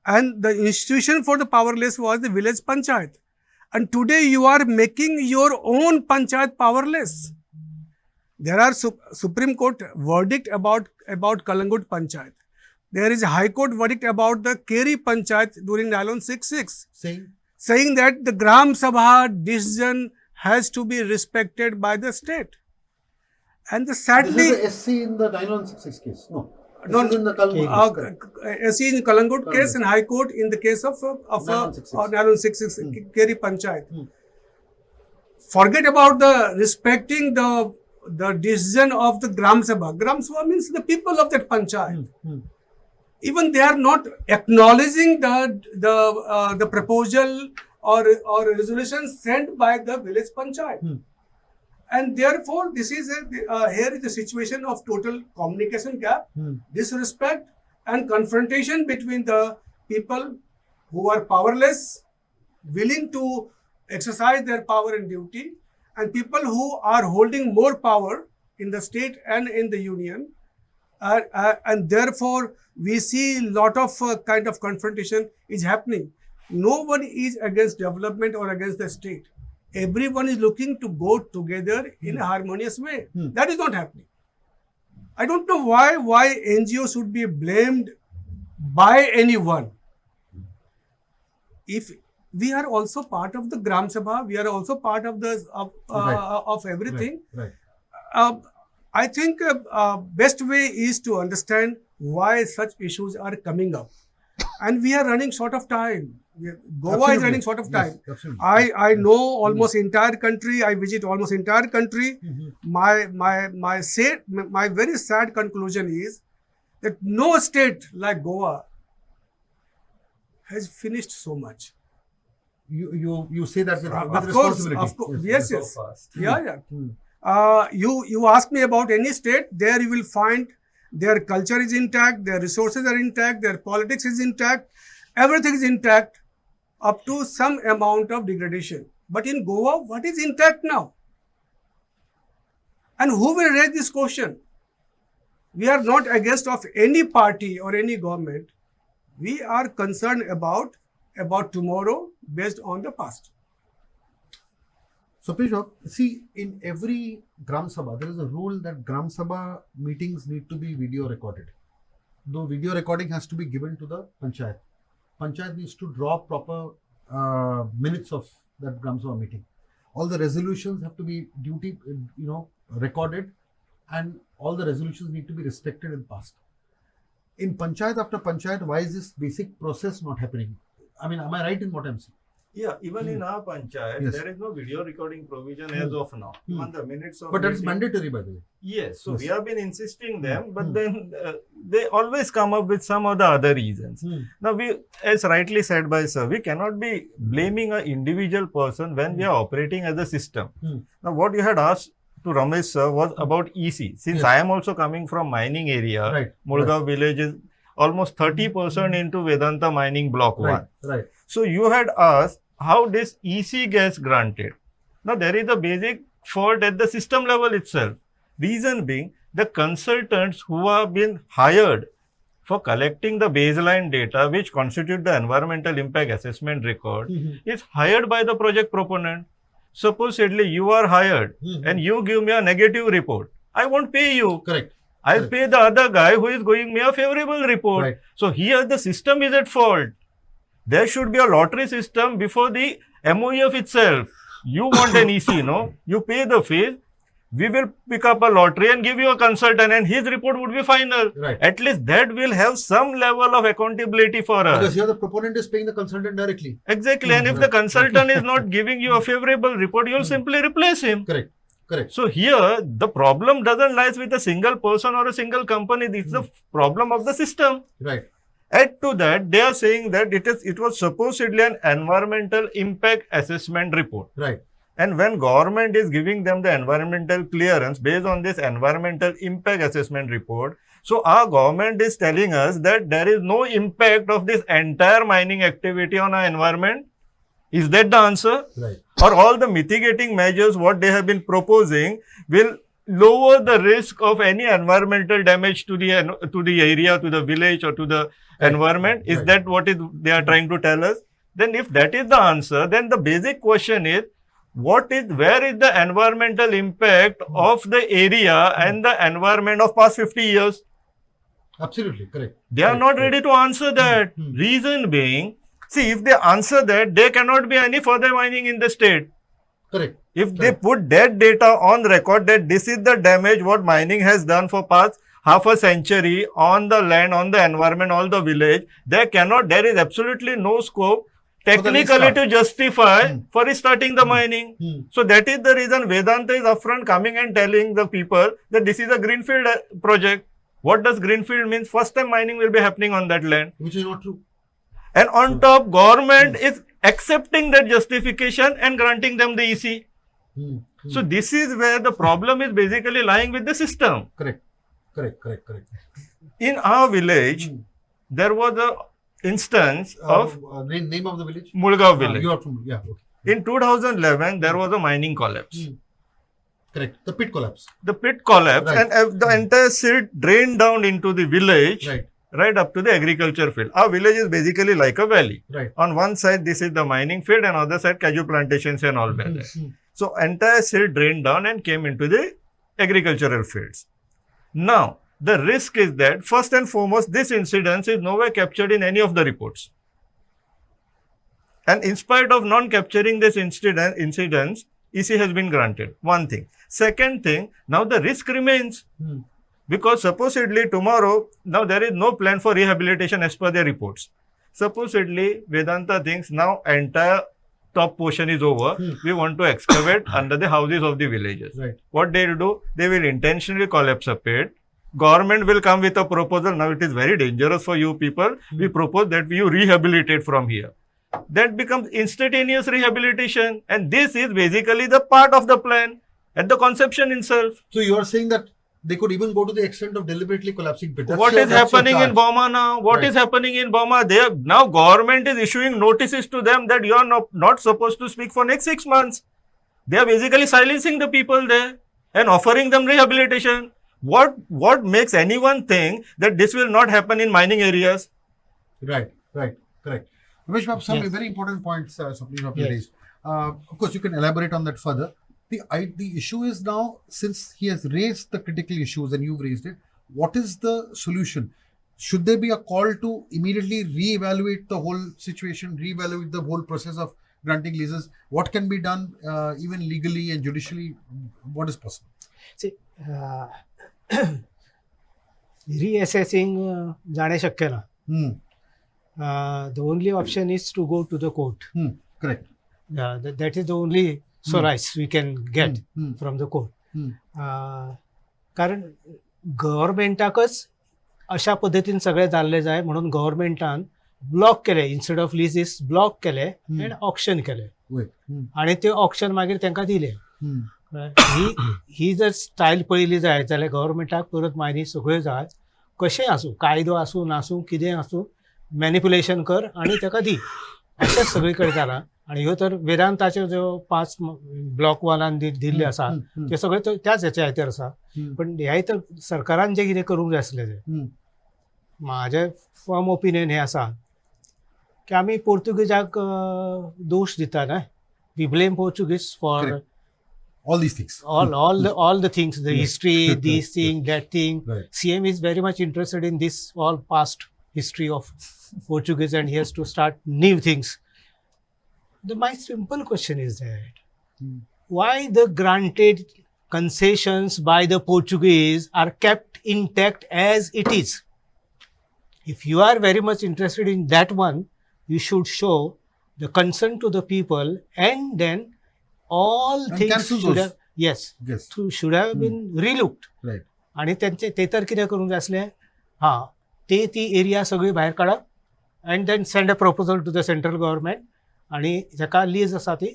[SPEAKER 2] And the institution for the powerless was the village panchayat. And today you are making your own panchayat powerless. There are Supreme Court verdict about Kalanand Panchayat. There is a High Court verdict about the Keri Panchayat during Nylon 6-6. Saying that the Gram Sabha decision has to be respected by the state. And the sadly...
[SPEAKER 1] This is the SC in the Nylon 6-6 case? No.
[SPEAKER 2] No,
[SPEAKER 1] in the Kalanand
[SPEAKER 2] SC in Kalanand case and High Court in the case of Nylon 6-6 Keri Panchayat. Forget about the respecting the decision of the Gram Sabha. Gram Sabha means the people of that panchayat. Even they are not acknowledging the proposal or resolution sent by the village panchayat. And therefore, this is here is the situation of total communication gap, disrespect and confrontation between the people who are powerless, willing to exercise their power and duty, and people who are holding more power in the state and in the union. And therefore, we see a lot of kind of confrontation is happening. Nobody is against development or against the state. Everyone is looking to go together in a harmonious way. That is not happening. I don't know why NGO should be blamed by anyone. If we are also part of the Gram Sabha, we are also part of the of everything. I think best way is to understand why such issues are coming up, and we are running short of time. Goa is running short of time. I know almost entire country. I visit almost entire country. My very sad conclusion is that no state like Goa has finished so much.
[SPEAKER 1] You say that with
[SPEAKER 2] responsibility. Of course, yes. You ask me about any state, there you will find their culture is intact, their resources are intact, their politics is intact, everything is intact up to some amount of degradation. But in Goa, what is intact now? And who will raise this question? We are not against of any party or any government. We are concerned about about tomorrow based on the past.
[SPEAKER 1] So, Pishwa, see, in every Gram Sabha, there is a rule that Gram Sabha meetings need to be video recorded. Though video recording has to be given to the Panchayat. Panchayat needs to draw proper minutes of that Gram Sabha meeting. All the resolutions have to be recorded, and all the resolutions need to be respected and passed. In Panchayat after Panchayat, why is this basic process not happening? I mean, am I right in what I'm saying?
[SPEAKER 3] Yeah, even in our panchayat,
[SPEAKER 1] Yes.
[SPEAKER 3] there is no video recording provision as of now. Even the minutes of
[SPEAKER 1] But that's
[SPEAKER 3] meeting-
[SPEAKER 1] mandatory, by the way.
[SPEAKER 3] Yes, so
[SPEAKER 1] Yes.
[SPEAKER 3] we have been insisting them, but
[SPEAKER 1] Hmm.
[SPEAKER 3] then they always come up with some of the other reasons. Now, we, as rightly said by sir, we cannot be blaming an individual person when we are operating as a system. Now, what you had asked to Ramesh sir was about EC. Since
[SPEAKER 1] Yes.
[SPEAKER 3] I am also coming from mining area,
[SPEAKER 1] Right.
[SPEAKER 3] Mulgaon village is almost 30% into Vedanta mining block 1.
[SPEAKER 1] Right. Right.
[SPEAKER 3] So you had asked how this EC gets granted. Now there is a basic fault at the system level itself. Reason being, the consultants who have been hired for collecting the baseline data which constitute the environmental impact assessment record is hired by the project proponent. Supposedly you are hired and you give me a negative report. I won't pay you.
[SPEAKER 1] Correct.
[SPEAKER 3] I'll
[SPEAKER 1] Correct.
[SPEAKER 3] pay the other guy who is giving me a favorable report.
[SPEAKER 1] Right.
[SPEAKER 3] So here the system is at fault. There should be a lottery system before the MOEF itself. You want an EC, no? You pay the fees. We will pick up a lottery and give you a consultant and his report would be final.
[SPEAKER 1] Right.
[SPEAKER 3] At least that will have some level of accountability for us.
[SPEAKER 1] Because here the proponent is paying the consultant directly.
[SPEAKER 3] Exactly. And if the
[SPEAKER 1] Right.
[SPEAKER 3] consultant is not giving you a favorable report, you will simply replace him.
[SPEAKER 1] Correct. Correct.
[SPEAKER 3] So here, the problem doesn't lie with a single person or a single company. This is the problem of the system.
[SPEAKER 1] Right.
[SPEAKER 3] Add to that, they are saying that it was supposedly an environmental impact assessment report.
[SPEAKER 1] Right.
[SPEAKER 3] And when government is giving them the environmental clearance based on this environmental impact assessment report, so our government is telling us that there is no impact of this entire mining activity on our environment. Is that the answer?
[SPEAKER 1] Right.
[SPEAKER 3] Or all the mitigating measures what they have been proposing will lower the risk of any environmental damage to the area, to the village, or to the environment? Is
[SPEAKER 1] Right.
[SPEAKER 3] that what they are trying to tell us? Then if that is the answer, then the basic question is, where is the environmental impact of the area and the environment of past 50 years?
[SPEAKER 1] Absolutely. Correct.
[SPEAKER 3] They are
[SPEAKER 1] Correct.
[SPEAKER 3] not ready to answer that.
[SPEAKER 1] Hmm.
[SPEAKER 3] Reason being, see, if they answer that, there cannot be any further mining in the state.
[SPEAKER 1] Correct.
[SPEAKER 3] If they put that data on record that this is the damage what mining has done for past half a century on the land, on the environment, on the village, there is absolutely no scope
[SPEAKER 1] the
[SPEAKER 3] technically
[SPEAKER 1] restart.
[SPEAKER 3] to justify for restarting the mining. So that is the reason Vedanta is upfront coming and telling the people that this is a greenfield project. What does greenfield means? First time mining will be happening on that land.
[SPEAKER 1] Which is not true.
[SPEAKER 3] And on top, government is accepting that justification and granting them the EC. So this is where the problem is basically lying with the system.
[SPEAKER 1] Correct. Correct. Correct. Correct.
[SPEAKER 3] In our village, there was a instance of
[SPEAKER 1] Name of the village?
[SPEAKER 3] Mulgaon village.
[SPEAKER 1] You are from, yeah. Okay.
[SPEAKER 3] In 2011, there was a mining collapse.
[SPEAKER 1] Correct. The pit collapse.
[SPEAKER 3] The pit collapsed
[SPEAKER 1] Right.
[SPEAKER 3] and the entire silt drained down into the village,
[SPEAKER 1] Right.
[SPEAKER 3] right up to the agriculture field. Our village is basically like a valley.
[SPEAKER 1] Right.
[SPEAKER 3] On one side, this is the mining field, and other side, cashew plantations and all were there. So entire silt drained down and came into the agricultural fields. Now, the risk is that first and foremost, this incident is nowhere captured in any of the reports. And in spite of non-capturing this incidents, EC has been granted. One thing. Second thing, now the risk remains. Because supposedly tomorrow, now there is no plan for rehabilitation as per their reports. Supposedly, Vedanta thinks now entire top portion is over. We want to excavate under the houses of the villagers.
[SPEAKER 1] Right.
[SPEAKER 3] What they will do? They will intentionally collapse a pit. Government will come with a proposal. Now it is very dangerous for you people. We propose that you rehabilitate from here. That becomes instantaneous rehabilitation. And this is basically the part of the plan at the conception itself.
[SPEAKER 1] So you are saying that they could even go to the extent of deliberately collapsing pit.
[SPEAKER 3] What is happening in Burma now? What
[SPEAKER 1] Right.
[SPEAKER 3] is happening in Burma? Now government is issuing notices to them that you are not supposed to speak for next 6 months. They are basically silencing the people there and offering them rehabilitation. What makes anyone think that this will not happen in mining areas?
[SPEAKER 1] Right. Right. Correct. Ramesh, you have some
[SPEAKER 4] Yes.
[SPEAKER 1] very important points, Swapnesh, you have
[SPEAKER 4] Yes.
[SPEAKER 1] raised. Of course, you can elaborate on that further. The issue is now, since he has raised the critical issues and you've raised it, what is the solution? Should there be a call to immediately re-evaluate the whole situation, re-evaluate the whole process of granting leases? What can be done even legally and judicially? What is possible?
[SPEAKER 4] See, reassessing जाणे शक्य ना.
[SPEAKER 1] Hmm.
[SPEAKER 4] The only option is to go to the court.
[SPEAKER 1] Correct.
[SPEAKER 4] That is the only solace we can get
[SPEAKER 1] Hmm.
[SPEAKER 4] from the court.
[SPEAKER 1] Hmm.
[SPEAKER 4] कारण गव्हर्मेंटाकच अशा पद्धतीन सगळें जाल्लें जाय म्हणून गव्हर्मेंटान ब्लॉक केले, इन्स्टेड ऑफ लिजीस ब्लॉक केले एंड ऑक्शन केले
[SPEAKER 1] Wait.
[SPEAKER 4] आणि ते ऑक्शन मागीर तांकां दिले.
[SPEAKER 1] Hmm.
[SPEAKER 4] ही जर स्टायल पळयली जाय जाल्यार गव्हर्मेंटाक परत मायनी सगळ्यो जाय, कशें आसूं, कायदो आसूं नासूं, कितें आसूं, मॅनिप्युलेशन कर आनी ताका दी, अशेंच सगळे कडेन जालां. आनी ह्यो तर वेदांताच्यो ज्यो 5 ब्लॉक वालान दिल्ले आसा ते सगळे त्याच हेच्या हातीर आसा. पण ह्या तर सरकारान जें कितें करूंक जाय आसलें तें, म्हाजें फर्म ओपिनियन हें आसा की आमी पोर्तुगीजाक दोश दिता ना. We blame Portuguese for
[SPEAKER 1] Correct. All these things.
[SPEAKER 4] all the things, the history, this
[SPEAKER 1] Right.
[SPEAKER 4] thing, that thing.
[SPEAKER 1] Right.
[SPEAKER 4] CM is very much interested in this all past history of Portuguese and he has to start new things. My simple question is that why the granted concessions by the Portuguese are kept intact as it is? If you are very much interested in that one, you should show the concern to the people and then all
[SPEAKER 1] And
[SPEAKER 4] things
[SPEAKER 1] cancel
[SPEAKER 4] should
[SPEAKER 1] those.
[SPEAKER 4] have, yes,
[SPEAKER 1] Yes.
[SPEAKER 4] should have been relooked.
[SPEAKER 1] Right.
[SPEAKER 4] आणि त्यांचे ते तर कितें करूंक जाय आसलें, हां ती एरिया सगळी भायर काडप and then send a proposal to the central government आणि जाका लीज आसा ती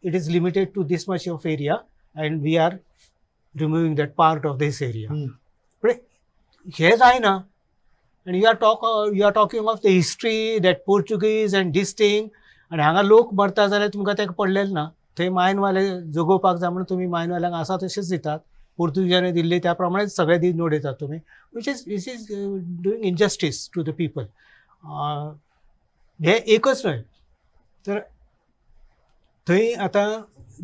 [SPEAKER 4] it is limited to this much of area and we are removing that part of this area. पण हे जायना and you are talking of the history, that Portuguese and this thing, आणि हांगा लोक मरता जाल्यार तुमकां तेका पडलेलें ना. थंय मायनवाले जगोवपाक जाय म्हणून तुमी मायनवाल्यांक आसा तशेंच दितात, पोर्तुगीजांनी दिल्ले त्या प्रमाणेच सगळे दिन उडयतात तुमी, which is doing injustice to the people. हे एकच न्हय तर थंय आतां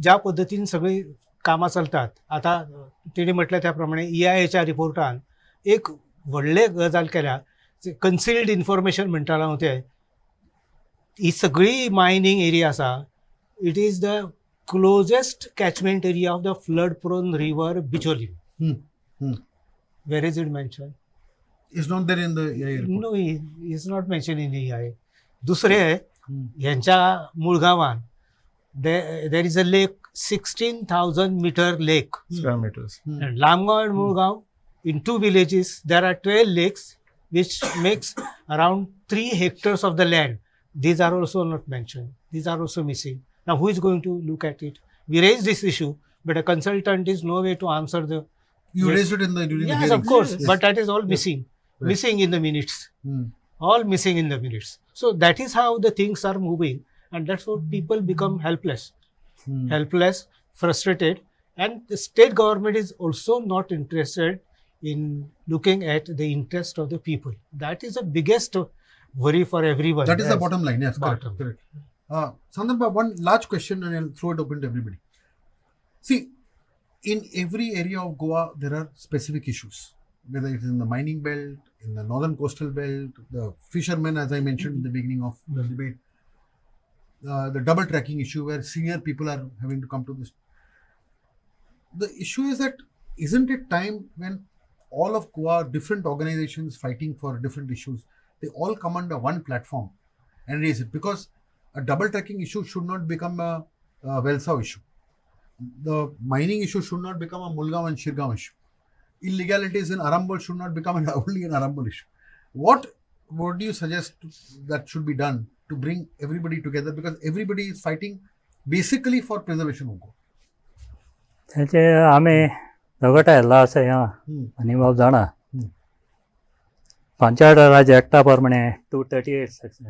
[SPEAKER 4] ज्या पद्दतीन सगळीं कामां चलतात, आतां तेणी म्हटल्या त्या प्रमाणे EIAच्या रिपोर्टान एक व्हडले गजाल केल्या, कन्सिल्ड इन्फॉर्मेशन म्हणटालो हांव ते. ही सगळी मायनींग एरिया आसा, it is the closest catchment area of the flood prone river Bicholim. Where is it mention?
[SPEAKER 1] It's not there in the EIA report.
[SPEAKER 4] No, is not mention in EIA. दुसरे ह्यांच्या मुळगांवान there is a lake, 16,000 meter lake.
[SPEAKER 3] Square meters.
[SPEAKER 4] And Lamgaon and Mulgaon, in 2 villages, there are 12 lakes, which makes around 3 hectares of the land. These are also not mentioned. These are also missing. Now, who is going to look at it? We raised this issue, but a consultant is no way to answer the.
[SPEAKER 1] You
[SPEAKER 4] Yes.
[SPEAKER 1] raised it in the during the
[SPEAKER 4] Yes,
[SPEAKER 1] hearings.
[SPEAKER 4] of course,
[SPEAKER 1] Yes.
[SPEAKER 4] but that is all missing.
[SPEAKER 1] Right.
[SPEAKER 4] Missing in the minutes.
[SPEAKER 1] Hmm.
[SPEAKER 4] All missing in the minutes. So that is how the things are moving, and that's what people become helpless. Helpless, frustrated, and the state government is also not interested in looking at the interest of the people. That is the biggest worry for everyone.
[SPEAKER 1] That is the
[SPEAKER 4] Yes.
[SPEAKER 1] bottom line. Yes, correct.
[SPEAKER 4] Bottom.
[SPEAKER 1] Correct. Santano, one large question, and I'll throw it open to everybody. See, in every area of Goa, there are specific issues, whether it is in the mining belt, in the northern coastal belt, the fishermen, as I mentioned in the beginning of the debate, the double tracking issue where senior people are having to come to this. The issue is that isn't it time when all of Goa, different organizations fighting for different issues, they all come under one platform and raise it? Because a double tracking issue should not become a Velsau issue. The mining issue should not become a Mulgaon and Shirgaon issue. Illegalities in Arambol should not become only an Arambol issue. What do you suggest that should be done to bring everybody together? Because everybody is fighting basically for preservation of Goa.
[SPEAKER 5] त्याचे आमी झगडा येयल्लो आसा ह्या आनी बाब जाणा पंचायत राज एक्टा प्रमाणे 238 सेक्शन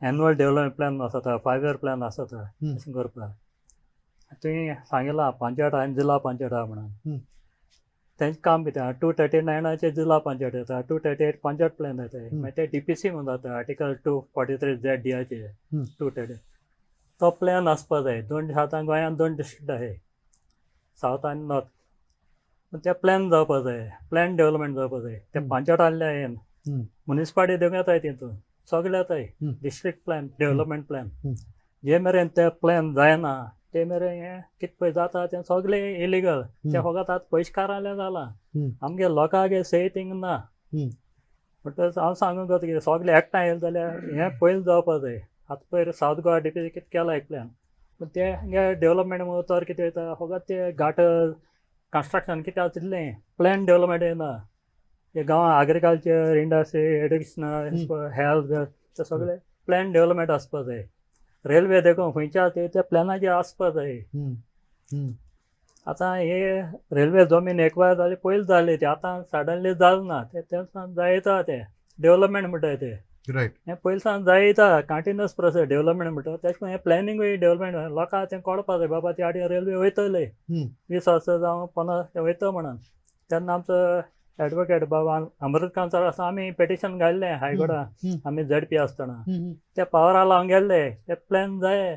[SPEAKER 5] एन्युअल डेव्हलपमेंट प्लॅन आसता, 5 year प्लॅन आसता, अशें करपाक. तुवें सांगिल्लां पंचायत आनी जिल्ला पंचायत आहा म्हणून. तेंचें काम कितें आहा 239 जिल्हा पंचायत येता 238 पंचायत प्लॅन येताय मागीर ते DPC म्हणून जाता आर्टिकल 243Z चे 230 तो प्लॅन आसपा जाय 2 आतां गोंयांत 2 डिस्ट्रिक्ट आहाय सावथ आनी नॉर्थ ते प्लॅन जावपा जाय प्लॅन डेव्हलपमेंट जावपा जाय ते पंचायत आहल्या हें म्युनिसिपालिटी देवूं येताय तितून सगळे येताय डिस्ट्रिक्ट प्लॅन डेव्हलपमेंट प्लॅन जे मेरेन ते प्लॅन जायना ते मेरेन हें कितें पळय जाता तें सगळें इलिगल ते फकत आतां पयशेकारांले जाला आमगे लोकांक सय थिंग ना म्हणटच हांव सांगूंक वता कितें सगळें एकठांय येयलें जाल्यार हें पयलीं जावपा जाय आतां पयर सावथ गोवा DPC कितें केलां एक प्लॅन पूण ते डेव्हलपमेंट म्हणून तर कितें वयता फकत ते गाटर कन्स्ट्रक्शन कितें आसा तितलें प्लॅन डेव्हलपमेंट येना हे गांवां एग्रिकल्चर इंडस्ट्री एड्युकेशनल हेल्थ ते सगळे प्लॅन डेव्हलपमेंट आसपा जाय रेल्वे देखून खंयच्या ते प्लॅनाचेर आसपा जाय आतां हे रेल्वे जमीन एक्वायर जाले पयलीं जाले ते आतां सडनली जालें ना ते जायता ते डेव्हलपमेंट म्हणटाय ते
[SPEAKER 1] रायट
[SPEAKER 5] हें पयलीं सावन जायता कंटिन्युअस प्रोसेस डेव्हलपमेंट म्हणटा तेश कोन हें प्लॅनिंगूय डेव्हलपमेंट लोकांक तें कळपा जाय बाबा ते आनी रेल्वे वयतले 20 वर्सां जावं 50 ते वयता म्हणून तेन्ना आमचो एडवोकेट बाबा अमृतकांत सर आसा आमी पेटिशन घाल्लें हायकोर्टान आमी ZP आसतना ते पावरा लावन गेल्ले ते प्लॅन जाय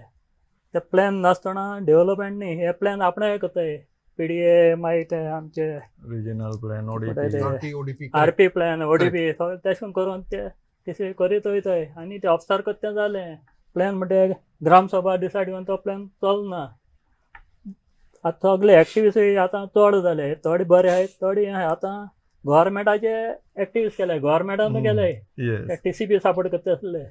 [SPEAKER 5] ते प्लॅन नासतना डेव्हलपमेंट न्ही हे प्लॅन आपणाय करताय PDA मागीर ते आमचे
[SPEAKER 3] regional plan
[SPEAKER 1] ODP
[SPEAKER 5] RP plan ODP सगळें तशें करून करून ते तशें करीत वयताय आनी ते ऑफिसर करता तें जालें प्लॅन म्हणटा ग्रामसभा डिसायड करून तो प्लॅन चलना आतां सगळे एक्टिविस्ट आतां चड जाले थोडे बरे आहाय थोडे आतां गव्हर्मेंटाचे एक्टिविस्ट केले गव्हर्मेंटान केले TCP सपोर्ट करता आसले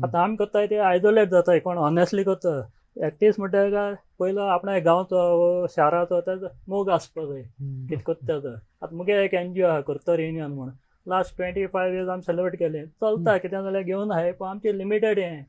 [SPEAKER 5] आतां आमी करताय ते आयसोलेट जाताय कोण ऑनेस्टली करता एक्टिविस्ट म्हणटा काय पयलो आपणा गांवचो शाराचो तेजो मोग आसपा जाय कितें करता तो आतां मुगे एक NGO आहा करतर युनियन म्हणून लास्ट 25 years आमी सेलिब्रेट केले चलता कितें जाल्यार घेवन आहाय पूण आमचें लिमिटेड हें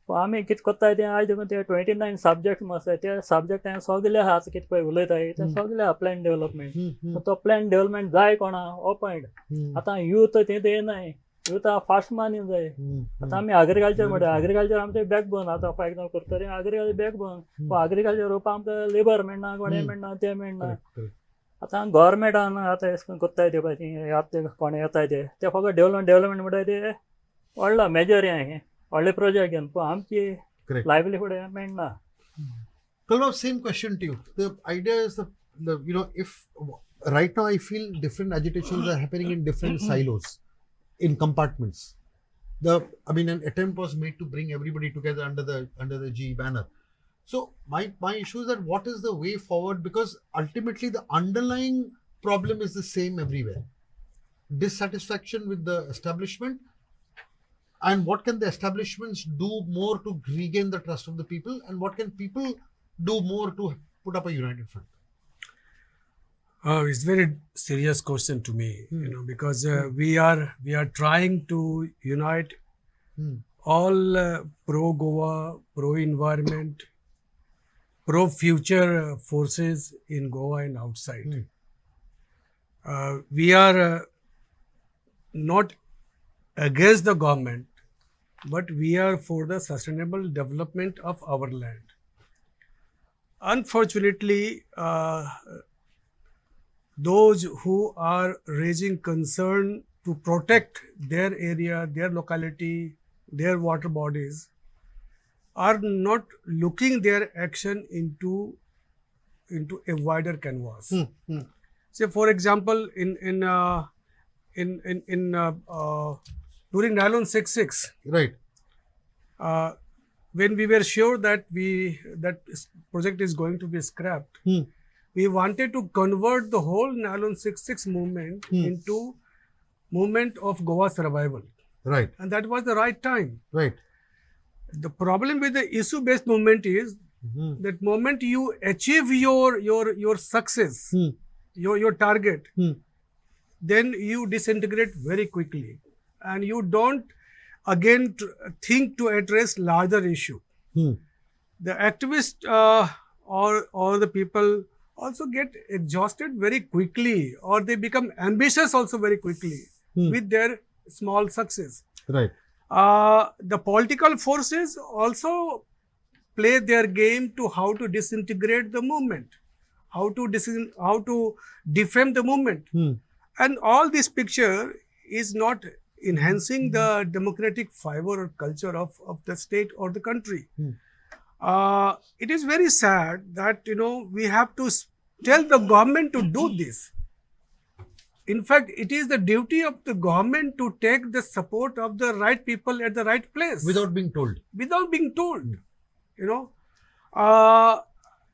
[SPEAKER 5] पूण आमी कितें करताय तें आयज देखून ते 29 सब्जेक्ट आसाय ते सब्जेक्ट हांवें सगळे आहा आतां कितें पळय उलयताय ते सगळे आहा प्लॅन डेव्हलपमेंट तो प्लॅन डेव्हलपमेंट जाय कोणा हो पॉयंट आतां यूथ तें येनाय यूथ फास्ट मानी जाय आतां आमी एग्रिकल्चर म्हणटा एग्रिकल्चर आमचें बॅकबोन आतां फॉर एग्जांपल करतरी एग्रिकल्चर बॅकबोन पूण एग्रिकल्चर रोवपा आमकां लेबर मेळना कोणें मेळना तें मेळना आतां गव्हर्मेंटान आतां एश कोन्न करताय ते पळय आतां कोणें येताय ते फकत डेव्हलपमेंट म्हणटाय ते व्हडलो मेजर हें व्हडले प्रोजेक्ट घेवन पूण आमची लायव्हलीहूड मेळना
[SPEAKER 1] Kalanand, same question to you. The idea is if right now I feel different agitations are happening in different silos, in compartments. An attempt was made to bring everybody together under the GE banner. So my issue is that what is the way forward, because ultimately the underlying problem is the same everywhere. Dissatisfaction with the establishment, and what can the establishments do more to regain the trust of the people, and what can people do more to put up a united front?
[SPEAKER 2] It's a very serious question to me, because we are trying to unite all pro Goa, pro environment, pro future forces in Goa and outside. We are not against the government, but we are for the sustainable development of our land. Unfortunately, those who are raising concern to protect their area, their locality, their water bodies, are not looking their action into a wider canvas. Say, for example, during Nylon 66,
[SPEAKER 1] Right.
[SPEAKER 2] When we were sure that that project is going to be scrapped, we wanted to convert the whole Nylon 66 movement into movement of Goa survival.
[SPEAKER 1] Right.
[SPEAKER 2] And that was the right time.
[SPEAKER 1] Right.
[SPEAKER 2] The problem with the issue-based movement is that moment you achieve your success, your target, then you disintegrate very quickly, and you don't again think to address larger issue. The activists or the people also get exhausted very quickly, or they become ambitious also very quickly with their small success.
[SPEAKER 1] Right.
[SPEAKER 2] The political forces also play their game to how to disintegrate the movement. how to defame the movement. And all this picture is not enhancing the democratic fiber or culture of the state or the country. It is very sad that we have to tell the government to do this. In fact, it is the duty of the government to take the support of the right people at the right place.
[SPEAKER 1] Without being told.
[SPEAKER 2] Without being told,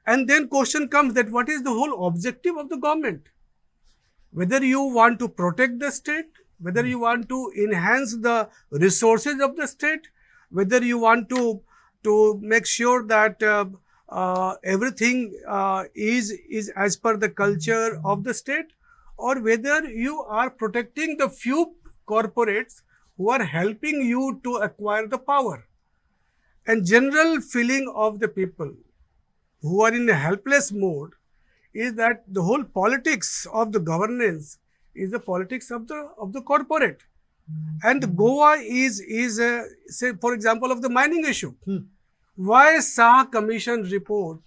[SPEAKER 2] and then question comes that what is the whole objective of the government? Whether you want to protect the state, whether you want to enhance the resources of the state, whether you want to make sure that everything is as per the culture of the state, or whether you are protecting the few corporates who are helping you to acquire the power. And general feeling of the people who are in a helpless mode is that the whole politics of the governance is the politics of the corporate. And Goa is say, for example, of the mining issue. Why Shah Commission report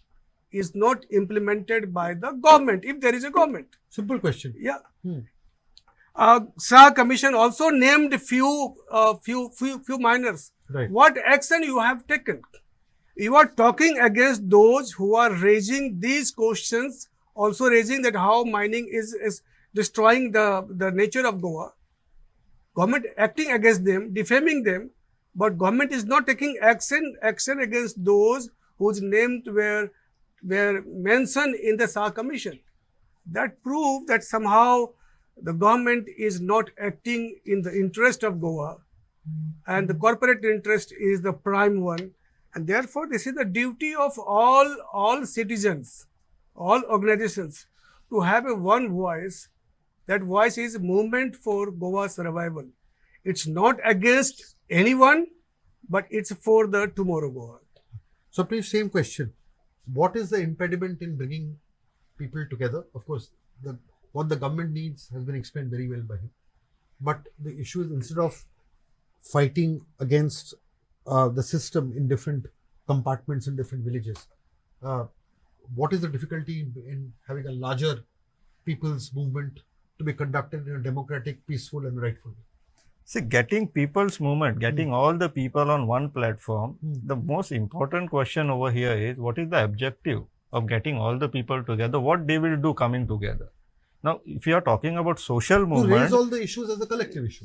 [SPEAKER 2] is not implemented by the government, if there is a government?
[SPEAKER 1] Simple question.
[SPEAKER 2] Yeah. Shah Commission also named few miners.
[SPEAKER 1] Right.
[SPEAKER 2] What action you have taken? You are talking against those who are raising these questions, also raising that how mining is destroying the nature of Goa. Government acting against them, defaming them, but government is not taking action against those whose names were mentioned in the Shah Commission. That proves that somehow the government is not acting in the interest of Goa, and the corporate interest is the prime one. And therefore, this is the duty of all citizens, all organizations, to have a one voice. That voice is movement for Goa's survival. It's not against anyone, but it's for the tomorrow Goa.
[SPEAKER 1] So, please, same question. What is the impediment in bringing people together? Of course, what the government needs has been explained very well by him. But the issue is, instead of fighting against the system in different compartments in different villages, what is the difficulty in having a larger people's movement to be conducted in a democratic, peaceful and rightful way?
[SPEAKER 3] See, getting people's movement, getting all the people on one platform, the most important question over here is, what is the objective of getting all the people together? What they will do coming together? Now, if you are talking about social
[SPEAKER 1] To
[SPEAKER 3] movement,
[SPEAKER 1] raise all the issues as a collective issue.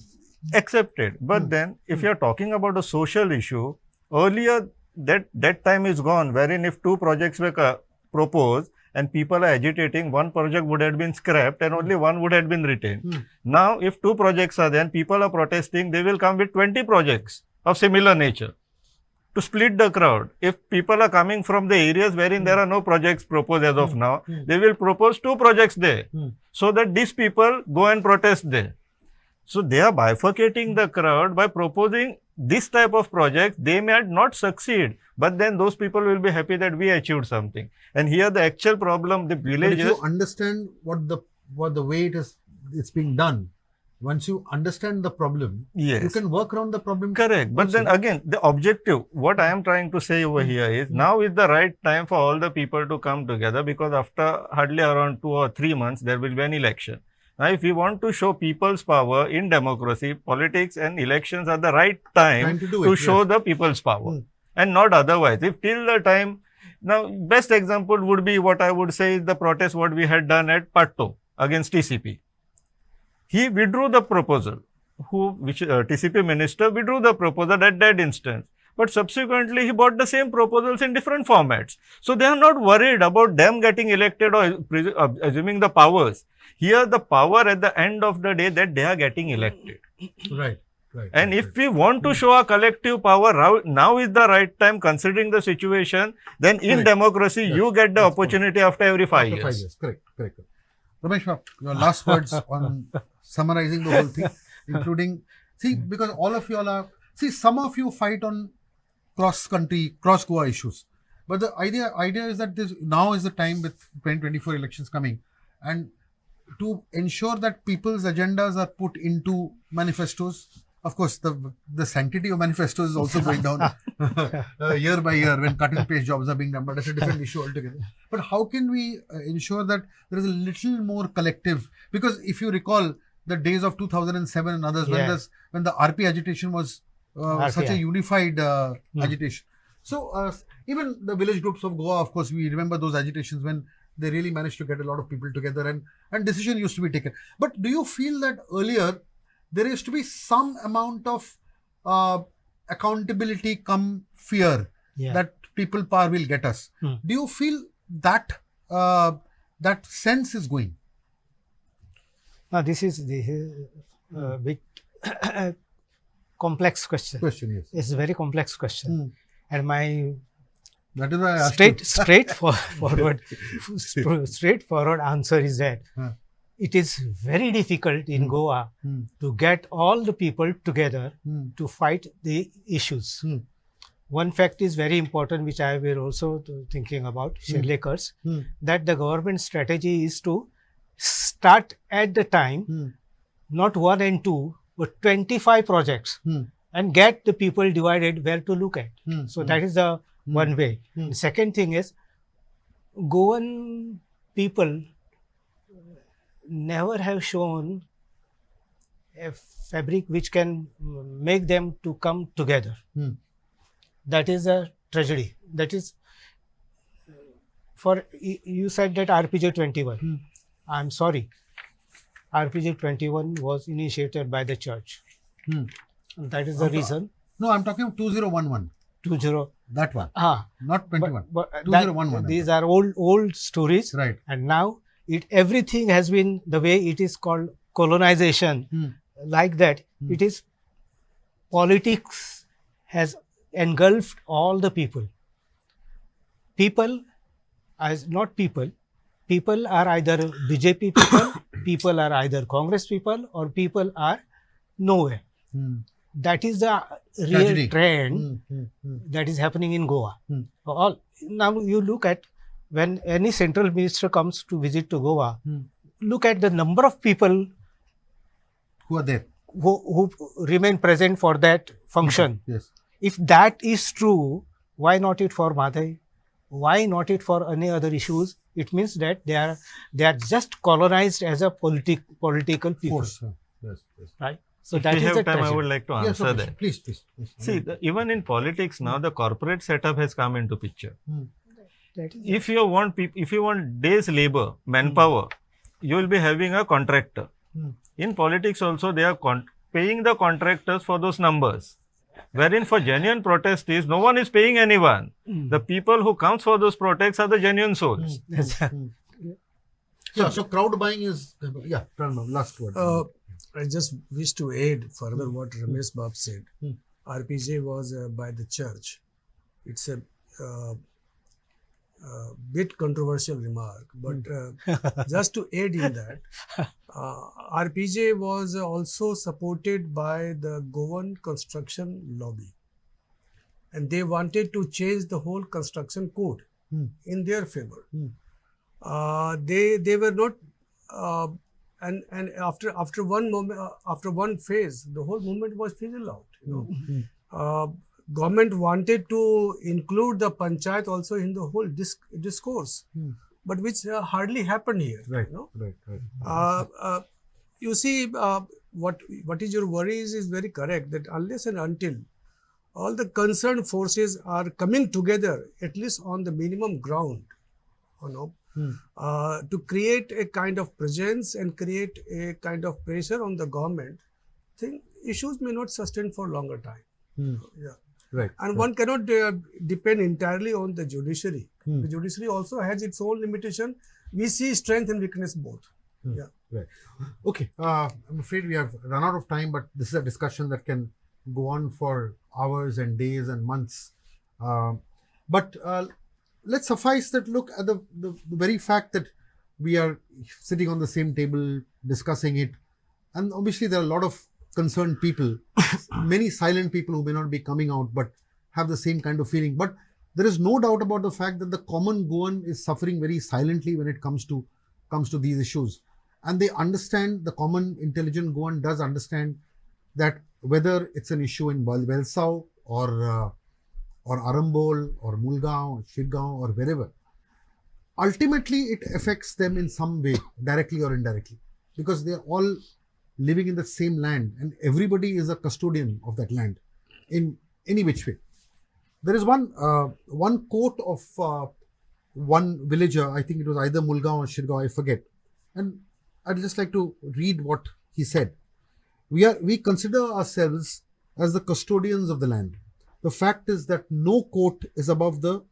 [SPEAKER 3] accepted. But then, if you are talking about a social issue, earlier that time is gone, wherein if two projects were proposed and people are agitating, one project would have been scrapped and only one would have been retained. Now, if two projects are there and people are protesting, they will come with 20 projects of similar nature to split the crowd. If people are coming from the areas wherein there are no projects proposed as of now, they will propose two projects there, so that these people go and protest there. So, they are bifurcating the crowd by proposing this type of project. They may not succeed, but then those people will be happy that we achieved something. And here the actual problem, the
[SPEAKER 1] But if
[SPEAKER 3] villagers,
[SPEAKER 1] you understand what the way it's being done, once you understand the problem,
[SPEAKER 3] yes,
[SPEAKER 1] you can work around the problem.
[SPEAKER 3] correct. But
[SPEAKER 1] also.
[SPEAKER 3] then again, the objective, what I am trying to say over here is, now is the right time for all the people to come together, because after hardly around 2 or 3 months, there will be an election. Now, if we want to show people's power in democracy, politics and elections are the right time to show the people's power, and not otherwise. If till the time, now best example would be what I would say is the protest what we had done at Patto against TCP. He withdrew the proposal, TCP minister withdrew the proposal at that instance. But subsequently, he brought the same proposals in different formats. So, they are not worried about them getting elected or assuming the powers. Here, the power at the end of the day that they are getting elected.
[SPEAKER 1] Right.
[SPEAKER 3] And if we want to show a collective power, now is the right time, considering the situation. Then in democracy, you get the opportunity after every 5 years.
[SPEAKER 1] 5 years. Correct. Ramesh, your last words on summarizing the whole thing, including, because all of you all are, some of you fight on cross-country, cross-Goa issues. But the idea is that now is the time, with 2024 elections coming, and to ensure that people's agendas are put into manifestos of course, the sanctity of manifestos is also going down year by year when cut and paste jobs are being done, but that's a different issue altogether. But how can we ensure that there is a little more collective? Because if you recall the days of 2007 and others, when the RP agitation was such a unified agitation. So even the village groups of Goa, of course, we remember those agitations when they really managed to get a lot of people together and decision used to be taken. But do you feel that earlier there used to be some amount of accountability come fear that people power will get us? Do you feel that that sense is going?
[SPEAKER 4] Now this is a bit complex question.
[SPEAKER 1] Yes.
[SPEAKER 4] It's a very complex question, and my
[SPEAKER 1] that is why I asked
[SPEAKER 4] straightforward answer is that it is very difficult in Goa to get all the people together to fight the issues. One fact is very important, which I were also thinking about, Sherlekars, that the government strategy is to start at the time, not 1 and 2, but 25 projects and get the people divided where to look at. So that is the one way. The second thing is, Goan people never have shown a fabric which can make them to come together. That is a tragedy. That is, for you said that RPJ 21. I'm sorry. RPJ 21 was initiated by the church. That is the reason.
[SPEAKER 1] No, I'm talking of 2011.
[SPEAKER 4] 20.
[SPEAKER 1] That one. Not 21.
[SPEAKER 4] But
[SPEAKER 1] 2011.
[SPEAKER 4] These are old stories.
[SPEAKER 1] Right.
[SPEAKER 4] And now everything has been the way it is called colonization. Like that, it is politics has engulfed all the people. People as not people. People are either BJP people, people are either Congress people, or people are nowhere. That is the real trend that is happening in Goa. Now you look at when any central minister comes to visit to Goa, look at the number of people
[SPEAKER 1] who are there,
[SPEAKER 4] who remain present for that function.
[SPEAKER 1] Yes.
[SPEAKER 4] If that is true, why not it for Madhai? Why not it for any other issues? It means that they are just colonized as a political people.
[SPEAKER 1] Force. Yes.
[SPEAKER 4] Right? So
[SPEAKER 3] if
[SPEAKER 4] that
[SPEAKER 3] we
[SPEAKER 4] is
[SPEAKER 3] have
[SPEAKER 4] the
[SPEAKER 3] time,
[SPEAKER 4] tragedy.
[SPEAKER 3] I would like to answer that.
[SPEAKER 1] Please.
[SPEAKER 3] See, even in politics now, the corporate setup has come into picture.
[SPEAKER 4] That is
[SPEAKER 3] If you want days labor, manpower, you will be having a contractor. In politics also, they are paying the contractors for those numbers. Wherein for genuine protest is, no one is paying anyone. The people who comes for those protests are the genuine souls.
[SPEAKER 1] So crowd buying is, last word.
[SPEAKER 2] I just wish to add further what Ramesh Bab said. RPJ was by the church. It's a bit controversial remark, but just to add in that, RPJ was also supported by the Goan construction lobby, and they wanted to change the whole construction code in their favor. They were not, and after one moment, after one phase, the whole movement was fizzled out. Government wanted to include the panchayat also in the whole discourse, but which hardly happened here.
[SPEAKER 1] Right.
[SPEAKER 2] You see, what is your worries is very correct, that unless and until all the concerned forces are coming together, at least on the minimum ground, to create a kind of presence and create a kind of pressure on the government, I think issues may not sustain for longer time.
[SPEAKER 1] Right.
[SPEAKER 2] And one cannot depend entirely on the judiciary. The judiciary also has its own limitation. We see strength and weakness both.
[SPEAKER 1] Right. Okay. I'm afraid we have run out of time, but this is a discussion that can go on for hours and days and months. But let's suffice that look at the very fact that we are sitting on the same table discussing it. And obviously there are a lot of concerned people, many silent people who may not be coming out but have the same kind of feeling. But there is no doubt about the fact that the common Goan is suffering very silently when it comes to these issues. And they understand, the common intelligent Goan does understand that whether it's an issue in Valsau or Arambol or Mulgaon, Shirgaon or wherever, ultimately it affects them in some way, directly or indirectly, because they are all living in the same land and everybody is a custodian of that land in any which way. There is one quote of one villager, I think it was either Mulgaon or Shirgaon, I forget, and I'd just like to read what he said. We consider ourselves as the custodians of the land. The fact is that no court is above the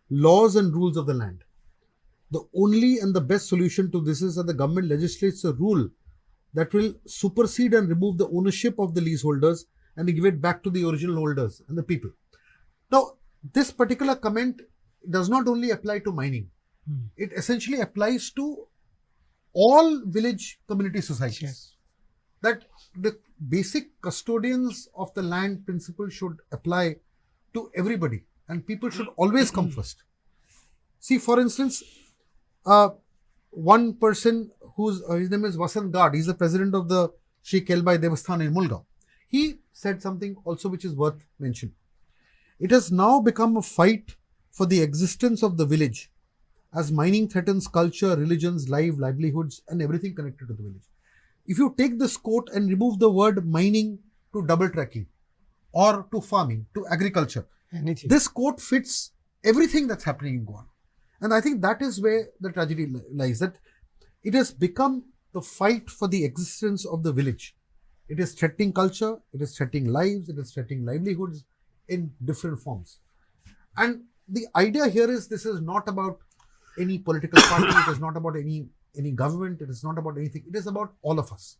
[SPEAKER 1] laws and rules of the land. The only and the best solution to this is that the government legislates a rule that will supersede and remove the ownership of the leaseholders and give it back to the original holders and the people. Now, this particular comment does not only apply to mining. It essentially applies to all village community societies.
[SPEAKER 4] Yes.
[SPEAKER 1] That the basic custodians of the land principle should apply to everybody and people should always come first. See, for instance, one person his name is Vasant Gad, he's the president of the Shri Kelbai Devasthan in Mulgaon. He said something also which is worth mention. It has now become a fight for the existence of the village as mining threatens culture, religions, livelihoods and everything connected to the village. If you take this quote and remove the word mining to double tracking or to farming, to agriculture,
[SPEAKER 4] Anything.
[SPEAKER 1] this quote fits everything that's happening in Goa. And I think that is where the tragedy lies, that it has become the fight for the existence of the village. It is threatening culture, it is threatening lives, it is threatening livelihoods in different forms. And the idea here is this is not about any political party, it is not about any government, it is not about anything, it is about all of us.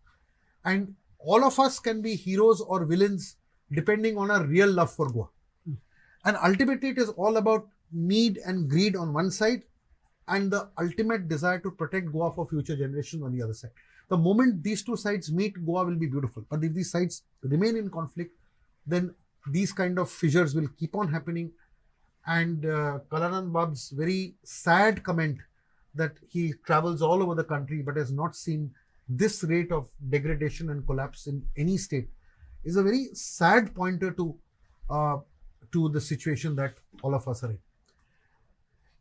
[SPEAKER 1] And all of us can be heroes or villains depending on our real love for Goa. And ultimately it is all about need and greed on one side and the ultimate desire to protect Goa for future generations on the other side. The moment these two sides meet, Goa will be beautiful. But if these sides remain in conflict, then these kind of fissures will keep on happening. And Kalanand Bab's very sad comment that he travels all over the country but has not seen this rate of degradation and collapse in any state is a very sad pointer to the situation that all of us are in.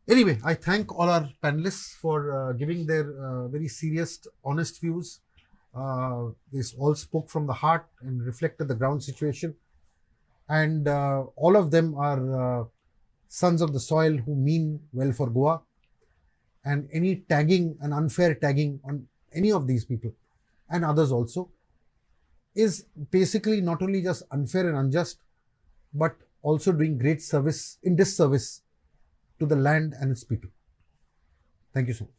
[SPEAKER 1] Anyway, I thank all our panelists for giving their very serious, honest views. They all spoke from the heart and reflected the ground situation. And all of them are sons of the soil who mean well for Goa. And any tagging and unfair tagging on any of these people and others also is basically not only just unfair and unjust, but also doing great service in disservice to the land and its people. Thank you so much.